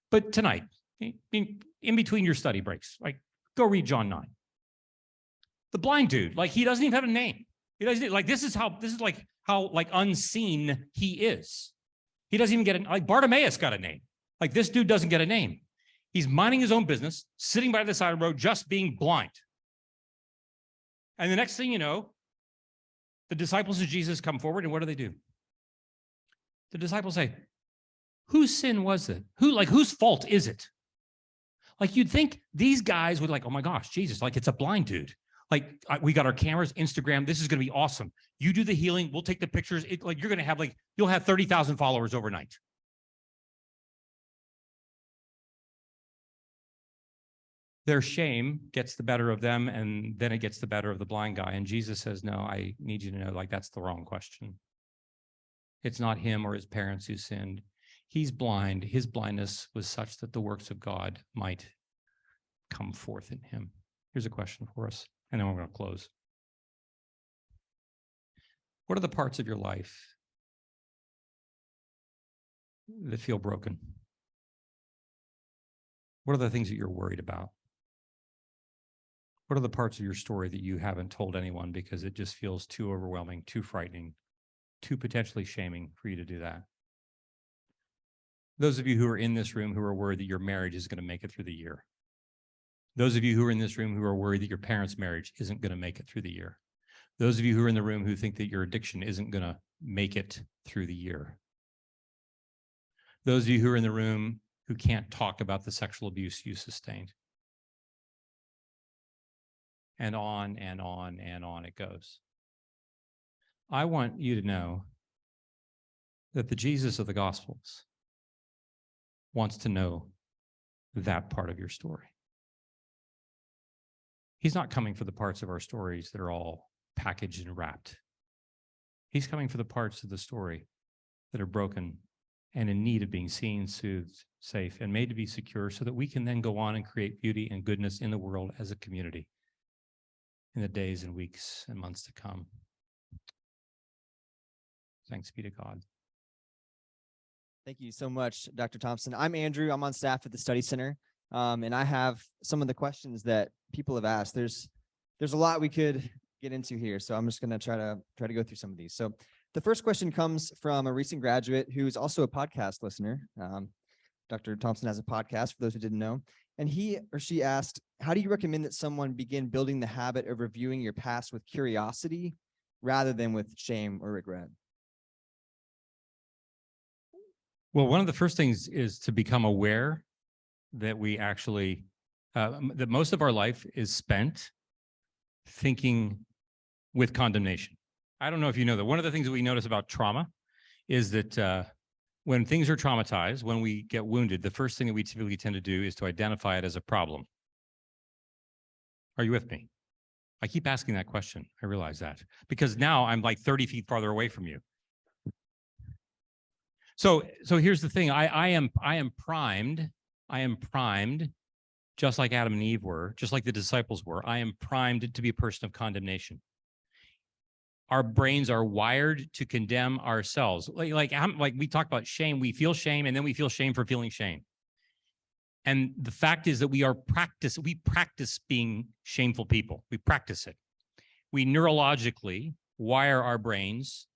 but tonight, in between your study breaks, like go read John 9. The blind dude, like he doesn't even have a name. He doesn't like this is how unseen he is. He doesn't even get like Bartimaeus got a name. Like this dude doesn't get a name. He's minding his own business, sitting by the side of the road, just being blind. And the next thing you know, the disciples of Jesus come forward, and what do? The disciples say, whose sin was it? Whose fault is it? Like you'd think these guys would like, oh my gosh, Jesus, like it's a blind dude. Like we got our cameras, Instagram, this is going to be awesome. You do the healing, we'll take the pictures. You're going to have you'll have 30,000 followers overnight. Their shame gets the better of them, and then it gets the better of the blind guy. And Jesus says, no, I need you to know, like, that's the wrong question. It's not him or his parents who sinned. He's blind. His blindness was such that the works of God might come forth in him. Here's a question for us, and then we're going to close. What are the parts of your life that feel broken? What are the things that you're worried about? What are the parts of your story that you haven't told anyone because it just feels too overwhelming, too frightening, too potentially shaming for you to do that? Those of you who are in this room who are worried that your marriage is going to make it through the year. Those of you who are in this room who are worried that your parents' marriage isn't going to make it through the year. Those of you who are in the room who think that your addiction isn't going to make it through the year. Those of you who are in the room who can't talk about the sexual abuse you sustained. And on and on and on it goes. I want you to know that the Jesus of the Gospels wants to know that part of your story. He's not coming for the parts of our stories that are all packaged and wrapped. He's coming for the parts of the story that are broken and in need of being seen, soothed, safe, and made to be secure so that we can then go on and create beauty and goodness in the world as a community in the days and weeks and months to come. Thanks be to God. Thank you so much, Dr. Thompson. I'm Andrew. I'm on staff at the Study Center, and I have some of the questions that people have asked. There's a lot we could get into here, so I'm just going to try to go through some of these. So the first question comes from a recent graduate who's also a podcast listener. Dr. Thompson has a podcast, for those who didn't know, And he or she asked, how do you recommend that someone begin building the habit of reviewing your past with curiosity rather than with shame or regret? Well, one of the first things is to become aware that we actually, that most of our life is spent thinking with condemnation. I don't know if you know that. One of the things that we notice about trauma is that when things are traumatized, when we get wounded, the first thing that we typically tend to do is to identify it as a problem. Are you with me? I keep asking that question. I realize that because now I'm like 30 feet farther away from you. So here's the thing. I am primed. I am primed, just like Adam and Eve were, just like the disciples were. I am primed to be a person of condemnation. Our brains are wired to condemn ourselves. Like we talk about shame. We feel shame, and then we feel shame for feeling shame. And the fact is that we practice being shameful people. We practice it. We neurologically wire our brains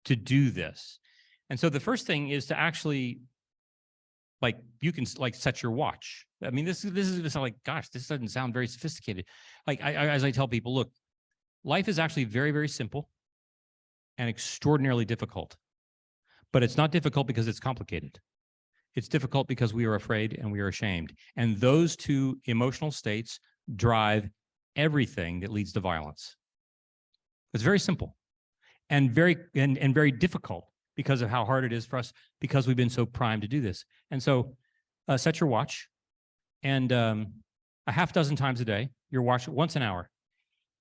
to do this. And so the first thing is to actually, like, you can like set your watch. I mean, this is like, gosh, this doesn't sound very sophisticated. Like as I tell people, look, life is actually very, very simple and extraordinarily difficult. But it's not difficult because it's complicated. It's difficult because we are afraid and we are ashamed. And those two emotional states drive everything that leads to violence. It's very simple and very difficult because of how hard it is for us, because we've been so primed to do this. And so set your watch, and a half dozen times a day, your watch once an hour.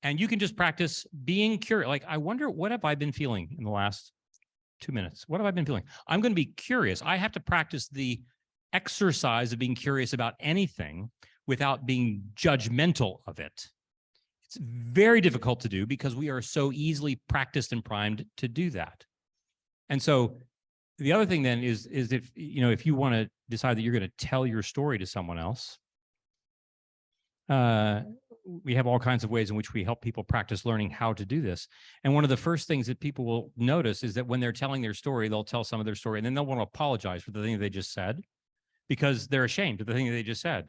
And you can just practice being curious. Like, I wonder, what have I been feeling in the last 2 minutes? What have I been feeling? I'm going to be curious. I have to practice the exercise of being curious about anything without being judgmental of it. It's very difficult to do because we are so easily practiced and primed to do that. And so the other thing then is if you want to decide that you're going to tell your story to someone else, we have all kinds of ways in which we help people practice learning how to do this. And one of the first things that people will notice is that when they're telling their story, they'll tell some of their story, and then they'll want to apologize for the thing that they just said because they're ashamed of the thing that they just said.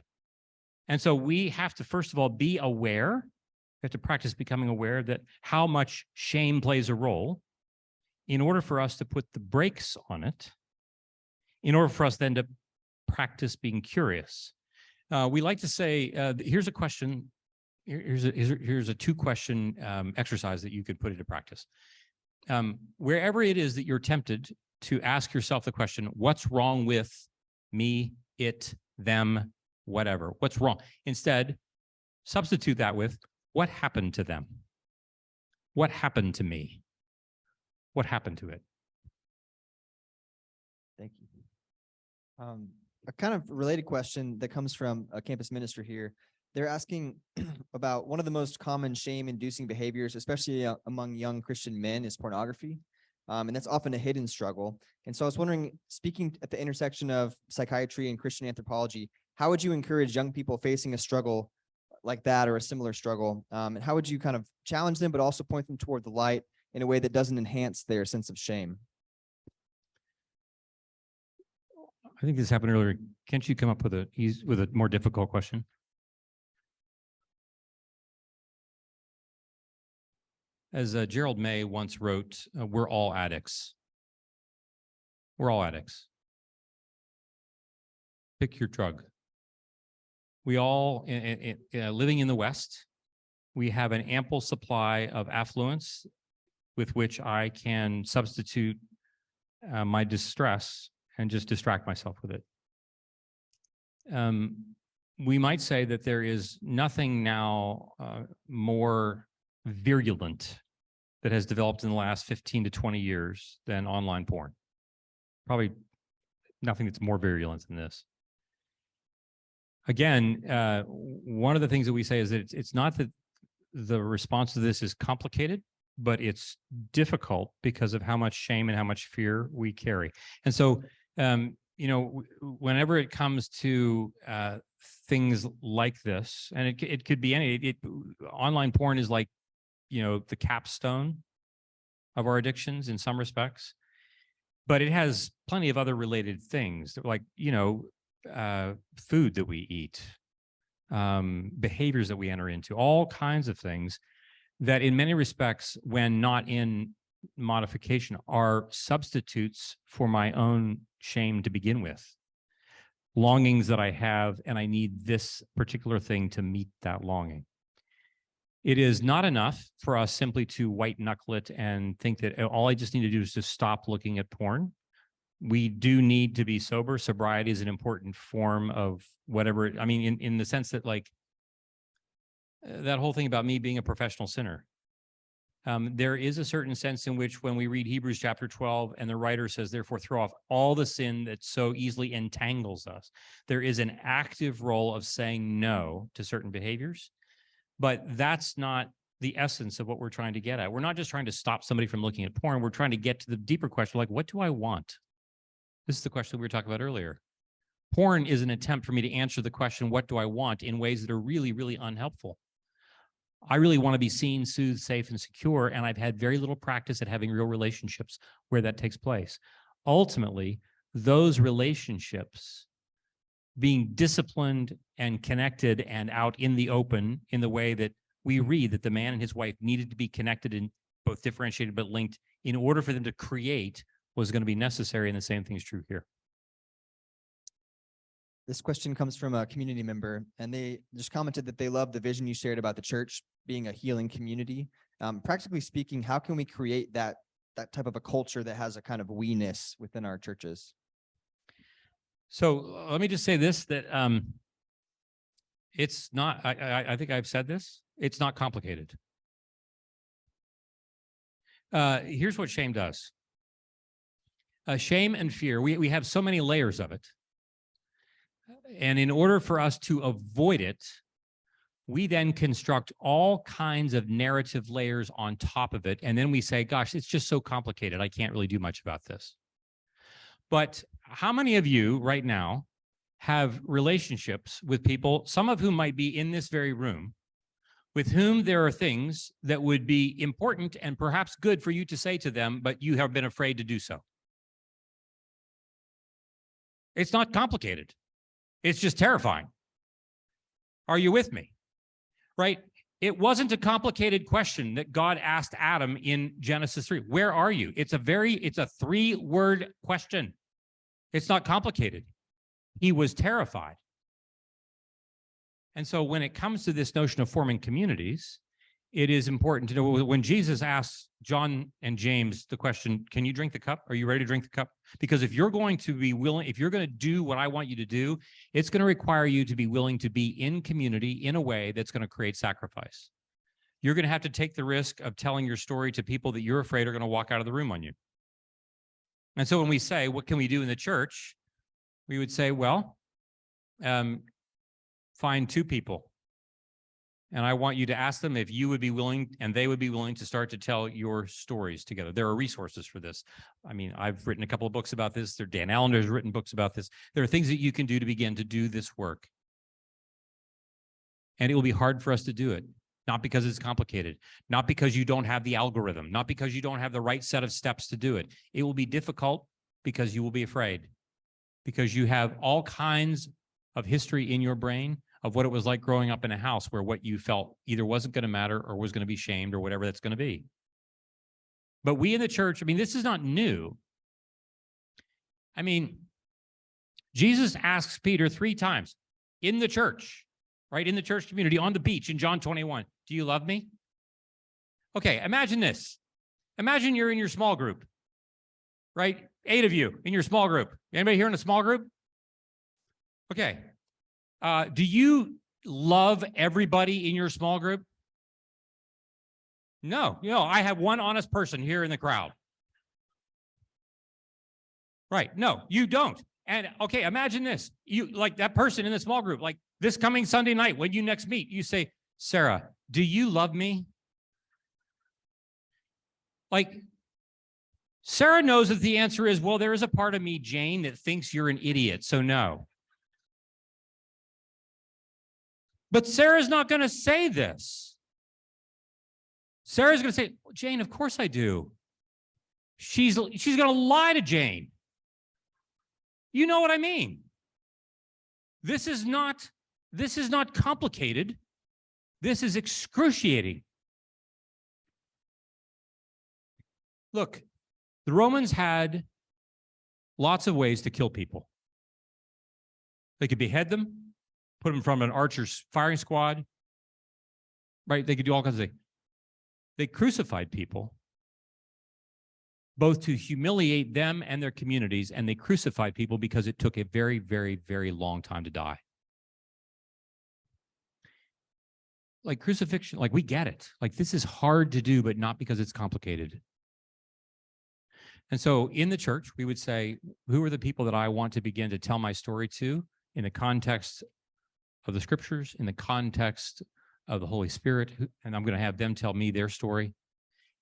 And so we have to, first of all, be aware. We have to practice becoming aware that how much shame plays a role in order for us to put the brakes on it, in order for us then to practice being curious. We like to say, here's a question. Here's a 2-question exercise that you could put into practice. Wherever it is that you're tempted to ask yourself the question, what's wrong with me, it, them, whatever, what's wrong? Instead, substitute that with, what happened to them? What happened to me? What happened to it? Thank you. A kind of related question that comes from a campus minister here. They're asking about one of the most common shame-inducing behaviors, especially among young Christian men, is pornography. And that's often a hidden struggle. And so I was wondering, speaking at the intersection of psychiatry and Christian anthropology, how would you encourage young people facing a struggle like that or a similar struggle? And how would you kind of challenge them, but also point them toward the light in a way that doesn't enhance their sense of shame? I think this happened earlier. Can't you come up with a more difficult question? As Gerald May once wrote, we're all addicts. We're all addicts. Pick your drug. We all, living in the West, we have an ample supply of affluence with which I can substitute my distress and just distract myself with it. We might say that there is nothing now more virulent that has developed in the last 15 to 20 years than online porn. Probably nothing that's more virulent than this. Again, one of the things that we say is that it's not that the response to this is complicated, but it's difficult because of how much shame and how much fear we carry. And so, whenever it comes to things like this, and it could be online porn is like, the capstone of our addictions in some respects, but it has plenty of other related things like, food that we eat, behaviors that we enter into, all kinds of things that in many respects, when not in modification, are substitutes for my own shame to begin with. Longings that I have, and I need this particular thing to meet that longing. It is not enough for us simply to white knuckle it and think that all I just need to do is just stop looking at porn. We do need to be sober. Sobriety is an important form of whatever. I mean, in the sense that, like, that whole thing about me being a professional sinner. There is a certain sense in which when we read Hebrews chapter 12 and the writer says, therefore, throw off all the sin that so easily entangles us, there is an active role of saying no to certain behaviors. But that's not the essence of what we're trying to get at. We're not just trying to stop somebody from looking at porn. We're trying to get to the deeper question, like, what do I want? This is the question we were talking about earlier. Porn is an attempt for me to answer the question, what do I want, in ways that are really, really unhelpful. I really want to be seen, soothed, safe, and secure, and I've had very little practice at having real relationships where that takes place. Ultimately, those relationships, being disciplined and connected and out in the open in the way that we read that the man and his wife needed to be connected and both differentiated but linked in order for them to create, was going to be necessary, and the same thing is true here. This question comes from a community member, and they just commented that they love the vision you shared about the church being a healing community. Practically speaking, how can we create that type of a culture that has a kind of we-ness within our churches? So let me just say this, that it's not, I think I've said this, it's not complicated. Here's what shame does. Shame and fear, we have so many layers of it. And in order for us to avoid it, we then construct all kinds of narrative layers on top of it. And then we say, gosh, it's just so complicated. I can't really do much about this. But how many of you right now have relationships with people, some of whom might be in this very room, with whom there are things that would be important and perhaps good for you to say to them, but you have been afraid to do so? It's not complicated. It's just terrifying. Are you with me? Right? It wasn't a complicated question that God asked Adam in Genesis 3. Where are you? It's a 3-word question. It's not complicated. He was terrified. And so when it comes to this notion of forming communities, it is important to know when Jesus asks John and James the question, can you drink the cup? Are you ready to drink the cup? Because if you're going to be willing, if you're going to do what I want you to do, it's going to require you to be willing to be in community in a way that's going to create sacrifice. You're going to have to take the risk of telling your story to people that you're afraid are going to walk out of the room on you. And so when we say, what can we do in the church? We would say, well, find 2 people. And I want you to ask them if you would be willing and they would be willing to start to tell your stories together. There are resources for this. I mean, I've written a couple of books about this. Dan Allender has written books about this. There are things that you can do to begin to do this work. And it will be hard for us to do it, not because it's complicated, not because you don't have the algorithm, not because you don't have the right set of steps to do it. It will be difficult because you will be afraid, because you have all kinds of history in your brain of what it was like growing up in a house where what you felt either wasn't going to matter or was going to be shamed or whatever that's going to be. But we in the church, I mean, this is not new. I mean, Jesus asks Peter 3 times in the church, right? In the church community on the beach in John 21, do you love me? Okay, imagine this. Imagine you're in your small group, right? 8 of you in your small group. Anybody here in a small group? Okay. Do you love everybody in your small group? No, I have one honest person here in the crowd. Right. No, you don't. And okay, imagine this. You like that person in the small group, like this coming Sunday night when you next meet, you say, Sarah, do you love me? Like, Sarah knows that the answer is, well, there is a part of me, Jane, that thinks you're an idiot, so no. But Sarah's not going to say this. Sarah's going to say, Jane, of course I do. She's going to lie to Jane. You know what I mean? This is not This is not complicated. This is excruciating. Look, the Romans had lots of ways to kill people. They could behead them, put them in front of an archer's firing squad, right? They could do all kinds of things. They crucified people, both to humiliate them and their communities, and they crucified people because it took a very, very, very long time to die. Like crucifixion, like we get it. Like this is hard to do, but not because it's complicated. And so in the church, we would say, who are the people that I want to begin to tell my story to in the context of the scriptures, in the context of the Holy Spirit, and I'm going to have them tell me their story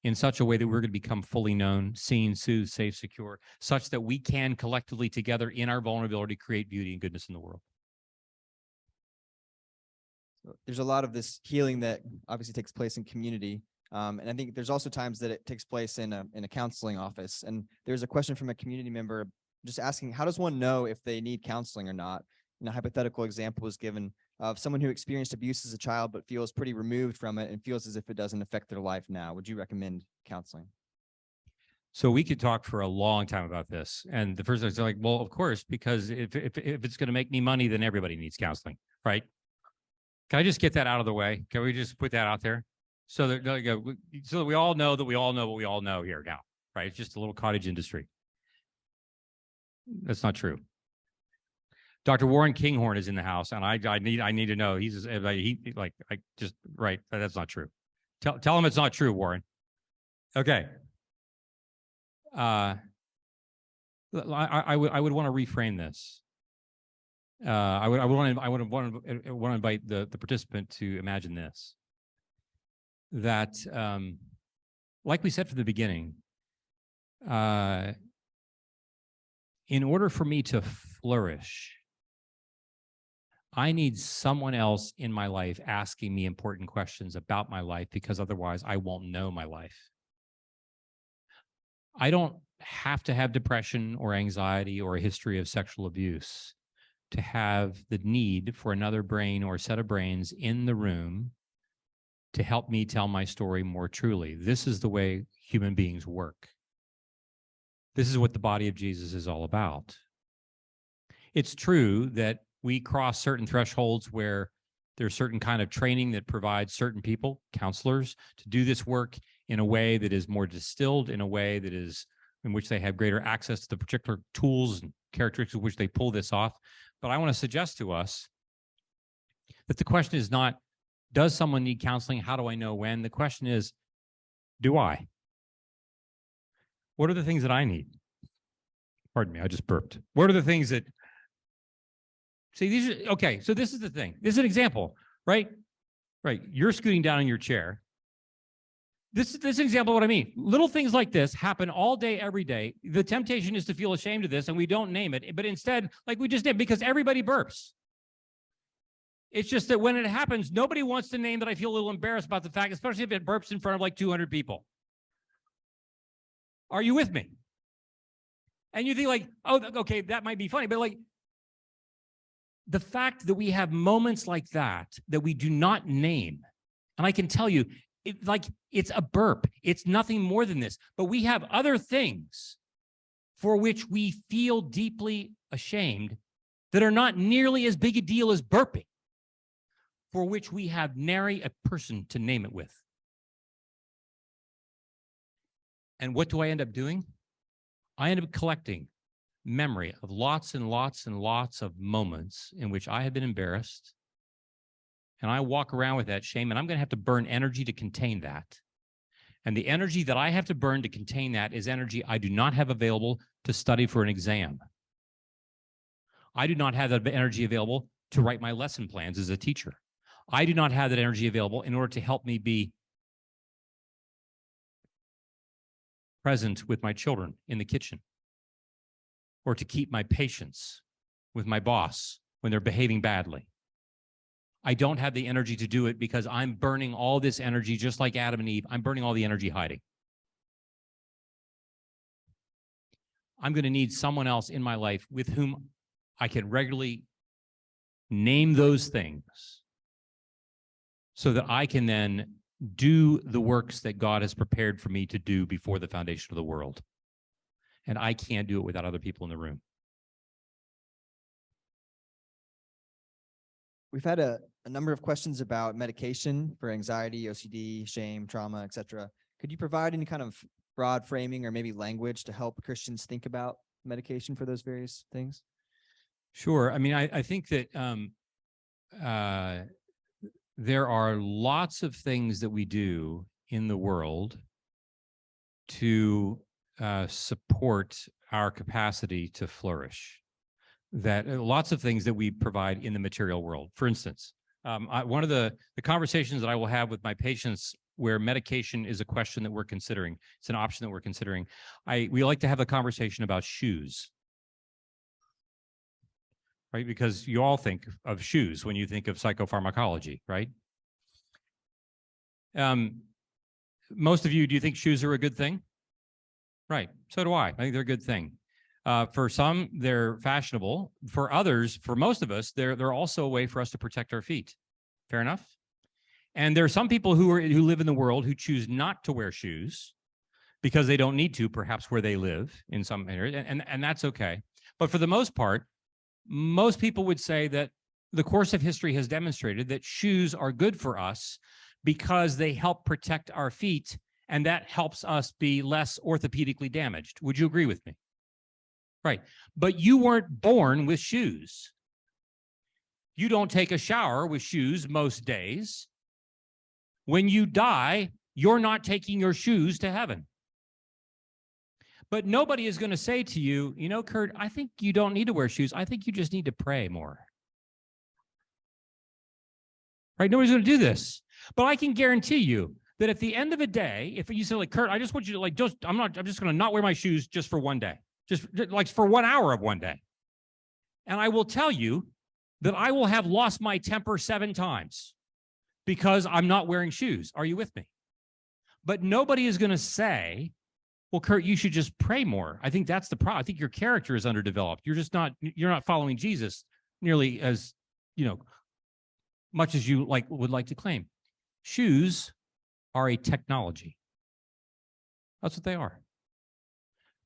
in such a way that we're going to become fully known, seen, soothed, safe, secure, such that we can collectively together in our vulnerability create beauty and goodness in the world. There's a lot of this healing that obviously takes place in community. And I think there's also times that it takes place in a counseling office. And there's a question from a community member just asking, how does one know if they need counseling or not? And a hypothetical example was given of someone who experienced abuse as a child, but feels pretty removed from it and feels as if it doesn't affect their life now. Would you recommend counseling? So we could talk for a long time about this. And the first thing is like, well, of course, because if it's going to make me money, then everybody needs counseling, right? Can I just get that out of the way? Can we just put that out there? So that we all know that we all know what we all know here now, right? It's just a little cottage industry. That's not true. Dr. Warren Kinghorn is in the house, and I need to know. He's right. That's not true. Tell him it's not true, Warren. Okay. I would want to reframe this. I would want to invite the participant to imagine this. That, like we said from the beginning, in order for me to flourish, I need someone else in my life asking me important questions about my life, because otherwise I won't know my life. I don't have to have depression or anxiety or a history of sexual abuse to have the need for another brain or set of brains in the room to help me tell my story more truly. This is the way human beings work. This is what the body of Jesus is all about. It's true that we cross certain thresholds where there's certain kind of training that provides certain people, counselors, to do this work in a way that is more distilled, in a way that is in which they have greater access to the particular tools and characteristics of which they pull this off. But I want to suggest to us that the question is not, does someone need counseling? How do I know when? The question is, do I? What are the things that I need? Pardon me, I just burped. What are the things that, see, these are, okay, so this is the thing. This is an example, right? Right, you're scooting down in your chair. This is an example of what I mean. Little things like this happen all day, every day. The temptation is to feel ashamed of this, and we don't name it. But instead, like we just did, because everybody burps. It's just that when it happens, nobody wants to name that I feel a little embarrassed about the fact, especially if it burps in front of like 200 people. Are you with me? And you think like, oh, okay, that might be funny. But like, the fact that we have moments like that we do not name, and I can tell you, it's a burp. It's nothing more than this. But we have other things for which we feel deeply ashamed that are not nearly as big a deal as burping, for which we have nary a person to name it with. And what do I end up doing? I end up collecting memory of lots and lots and lots of moments in which I have been embarrassed. And I walk around with that shame, and I'm going to have to burn energy to contain that. And the energy that I have to burn to contain that is energy I do not have available to study for an exam. I do not have that energy available to write my lesson plans as a teacher. I do not have that energy available in order to help me be present with my children in the kitchen, or to keep my patience with my boss when they're behaving badly. I don't have the energy to do it because I'm burning all this energy, just like Adam and Eve. I'm burning all the energy hiding. I'm going to need someone else in my life with whom I can regularly Name those things so that I can then do the works that God has prepared for me to do before the foundation of the world. And I can't do it without other people in the room. We've had a number of questions about medication for anxiety, OCD, shame, trauma, etc. Could you provide any kind of broad framing or maybe language to help Christians think about medication for those various things? Sure. I mean, I think that there are lots of things that we do in the world to support our capacity to flourish. That lots of things that we provide in the material world. For instance, one of the conversations that I will have with my patients where medication is a question that we're considering, it's an option that we're considering, we like to have a conversation about shoes. Right? Because you all think of shoes when you think of psychopharmacology, right? Most of you, do you think shoes are a good thing? Right. So do I. I think they're a good thing. For some, they're fashionable. For others, for most of us, they're also a way for us to protect our feet. Fair enough? And there are some people who live in the world who choose not to wear shoes because they don't need to, perhaps where they live in some areas, and that's okay. But for the most part, most people would say that the course of history has demonstrated that shoes are good for us because they help protect our feet, and that helps us be less orthopedically damaged. Would you agree with me? Right. But you weren't born with shoes. You don't take a shower with shoes most days. When you die, you're not taking your shoes to heaven. But nobody is going to say to you, you know, Kurt, I think you don't need to wear shoes. I think you just need to pray more. Right? Nobody's going to do this. But I can guarantee you that at the end of the day, if you say, like, Kurt, I just want you to, like, I'm just going to not wear my shoes just for one day, just like for 1 hour of one day. And I will tell you that I will have lost my temper 7 times because I'm not wearing shoes. Are you with me? But nobody is going to say, well, Kurt, you should just pray more. I think that's the problem. I think your character is underdeveloped. You're not following Jesus nearly as, much as you would like to claim. Shoes are a technology. That's what they are.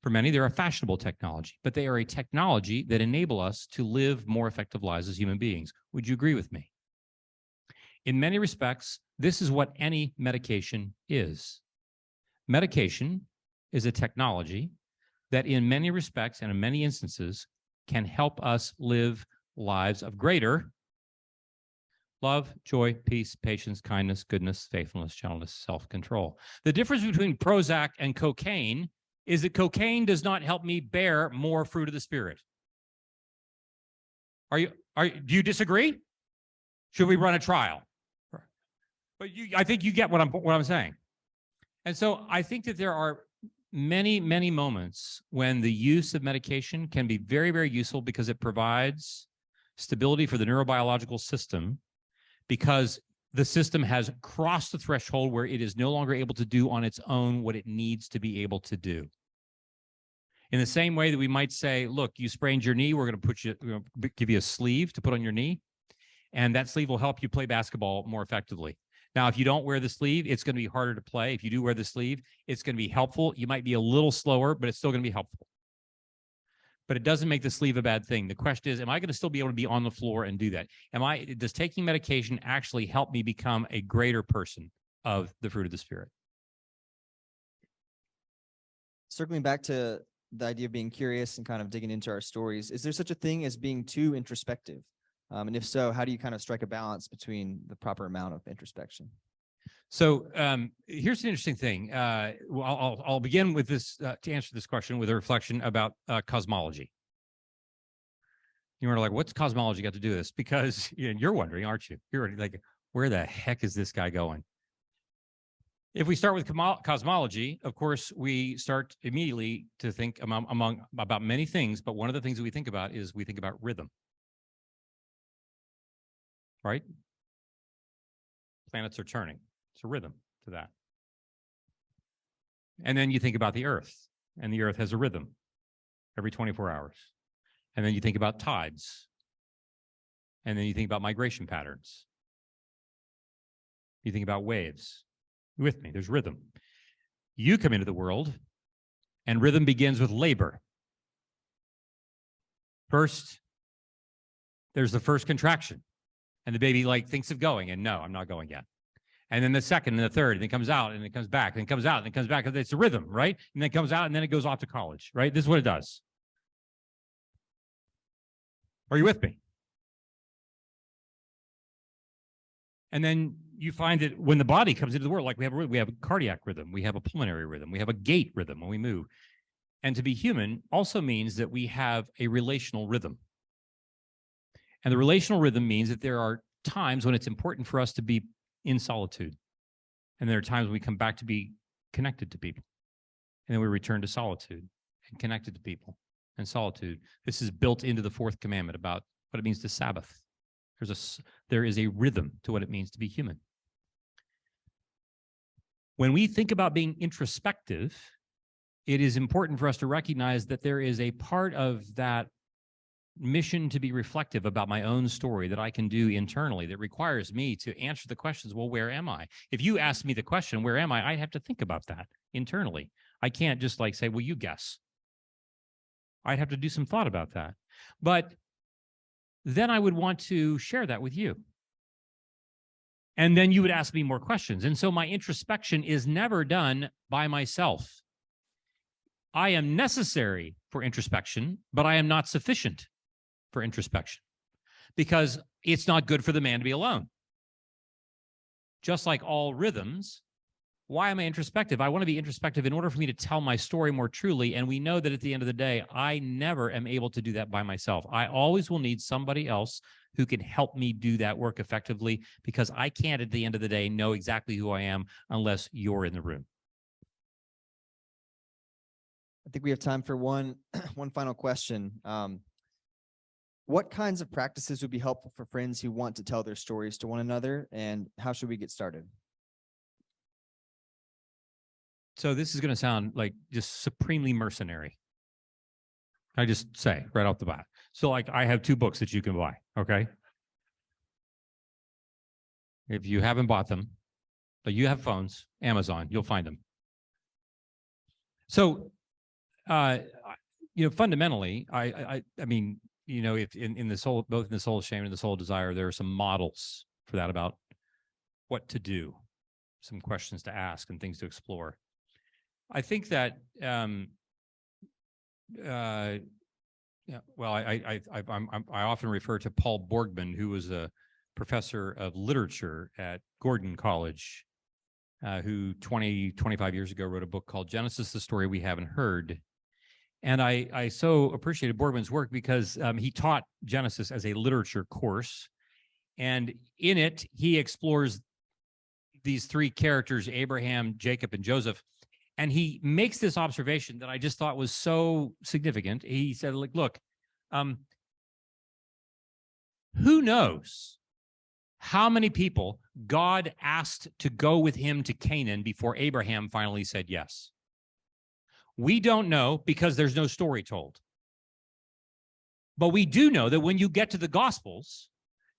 For many, they're a fashionable technology, but they are a technology that enable us to live more effective lives as human beings. Would you agree with me? In many respects, this is what any medication is. Medication is a technology that in many respects and in many instances can help us live lives of greater love, joy, peace, patience, kindness, goodness, faithfulness, gentleness, self-control. The difference between Prozac and cocaine is that cocaine does not help me bear more fruit of the Spirit. Do you disagree? Should we run a trial? But I think you get what I'm saying. And so I think that there are many, many moments when the use of medication can be very, very useful because it provides stability for the neurobiological system, because the system has crossed the threshold where it is no longer able to do on its own what it needs to be able to do. In the same way that we might say, look, you sprained your knee, we're going to give you a sleeve to put on your knee, and that sleeve will help you play basketball more effectively. Now, if you don't wear the sleeve, it's going to be harder to play. If you do wear the sleeve, it's going to be helpful. You might be a little slower, but it's still going to be helpful. But it doesn't make the sleeve a bad thing. The question is, am I going to still be able to be on the floor and do that? Does taking medication actually help me become a greater person of the fruit of the Spirit? Circling back to the idea of being curious and kind of digging into our stories, is there such a thing as being too introspective? And if so, how do you kind of strike a balance between the proper amount of introspection? So here's an interesting thing. I'll begin with this to answer this question with a reflection about cosmology. You were like, what's cosmology got to do with this? Because you're wondering, aren't you? You're like, where the heck is this guy going? If we start with cosmology, of course, we start immediately to think about many things, but one of the things that we think about is we think about rhythm. Right? Planets are turning. It's a rhythm to that. And then you think about the Earth, and the Earth has a rhythm every 24 hours. And then you think about tides. And then you think about migration patterns. You think about waves. You with me? There's rhythm. You come into the world, and rhythm begins with labor. First, there's the first contraction, and the baby thinks of going, and no, I'm not going yet. And then the second and the third, and it comes out, and it comes back, and it comes out, and it comes back. It's a rhythm, right? And then it comes out, and then it goes off to college, right? This is what it does. Are you with me? And then you find that when the body comes into the world, we have a cardiac rhythm, we have a pulmonary rhythm, we have a gait rhythm when we move. And to be human also means that we have a relational rhythm. And the relational rhythm means that there are times when it's important for us to be in solitude. And there are times when we come back to be connected to people. And then we return to solitude and connected to people and solitude. This is built into the fourth commandment about what it means to Sabbath. There is a rhythm to what it means to be human. When we think about being introspective, it is important for us to recognize that there is a part of that mission to be reflective about my own story that I can do internally that requires me to answer the questions, well, where am I? If you ask me the question, where am I have to think about that internally. I can't just say, well, you guess. I'd have to do some thought about that. But then I would want to share that with you. And then you would ask me more questions. And so my introspection is never done by myself. I am necessary for introspection, but I am not sufficient for introspection because it's not good for the man to be alone. Just like all rhythms, why am I introspective? I want to be introspective in order for me to tell my story more truly. And we know that at the end of the day, I never am able to do that by myself. I always will need somebody else who can help me do that work effectively because I can't at the end of the day know exactly who I am unless you're in the room. I think we have time for one final question. What kinds of practices would be helpful for friends who want to tell their stories to one another, and how should we get started? So this is going to sound like just supremely mercenary. I just say right off the bat. So I have 2 books that you can buy, okay? If you haven't bought them, but you have phones, Amazon, you'll find them. So, fundamentally, I mean, if in the soul, both in the soul of shame and the soul of desire, there are some models for that about what to do, some questions to ask and things to explore. I think that, I often refer to Paul Borgman, who was a professor of literature at Gordon College, who 25 years ago wrote a book called Genesis, the Story We Haven't Heard. And I so appreciated Borgman's work because he taught Genesis as a literature course. And in it, he explores these 3 characters, Abraham, Jacob, and Joseph. And he makes this observation that I just thought was so significant. He said, look, who knows how many people God asked to go with him to Canaan before Abraham finally said yes? We don't know because there's no story told. But we do know that when you get to the Gospels,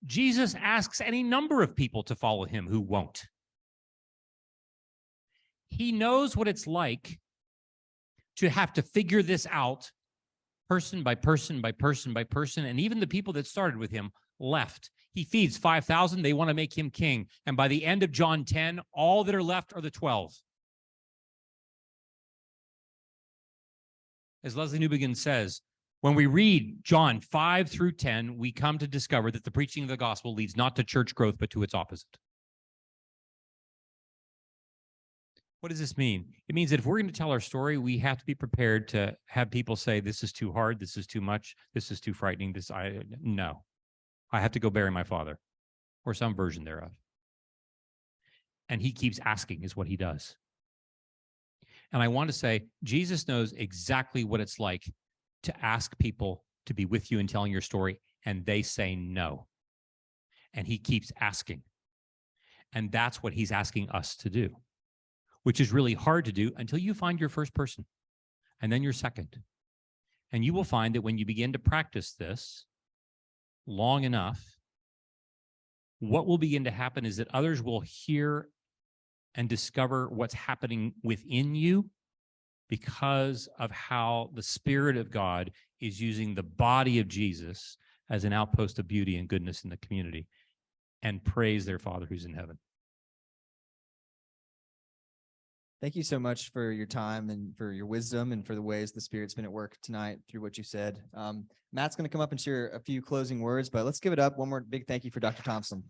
Jesus asks any number of people to follow him who won't. He knows what it's like to have to figure this out person by person by person by person. And even the people that started with him left. He feeds 5,000. They want to make him king. And by the end of John 10, all that are left are the 12. As Leslie Newbegin says, when we read John 5 through 10, we come to discover that the preaching of the gospel leads not to church growth, but to its opposite. What does this mean? It means that if we're going to tell our story, we have to be prepared to have people say, this is too hard, this is too much, this is too frightening, no. I have to go bury my father, or some version thereof. And he keeps asking is what he does. And I want to say, Jesus knows exactly what it's like to ask people to be with you in telling your story, and they say no. And he keeps asking. And that's what he's asking us to do, which is really hard to do until you find your first person, and then your second. And you will find that when you begin to practice this long enough, what will begin to happen is that others will hear and discover what's happening within you because of how the Spirit of God is using the body of Jesus as an outpost of beauty and goodness in the community, and praise their Father who's in heaven. Thank you so much for your time and for your wisdom and for the ways the Spirit's been at work tonight through what you said. Matt's going to come up and share a few closing words, but let's give it up. One more big thank you for Dr. Thompson.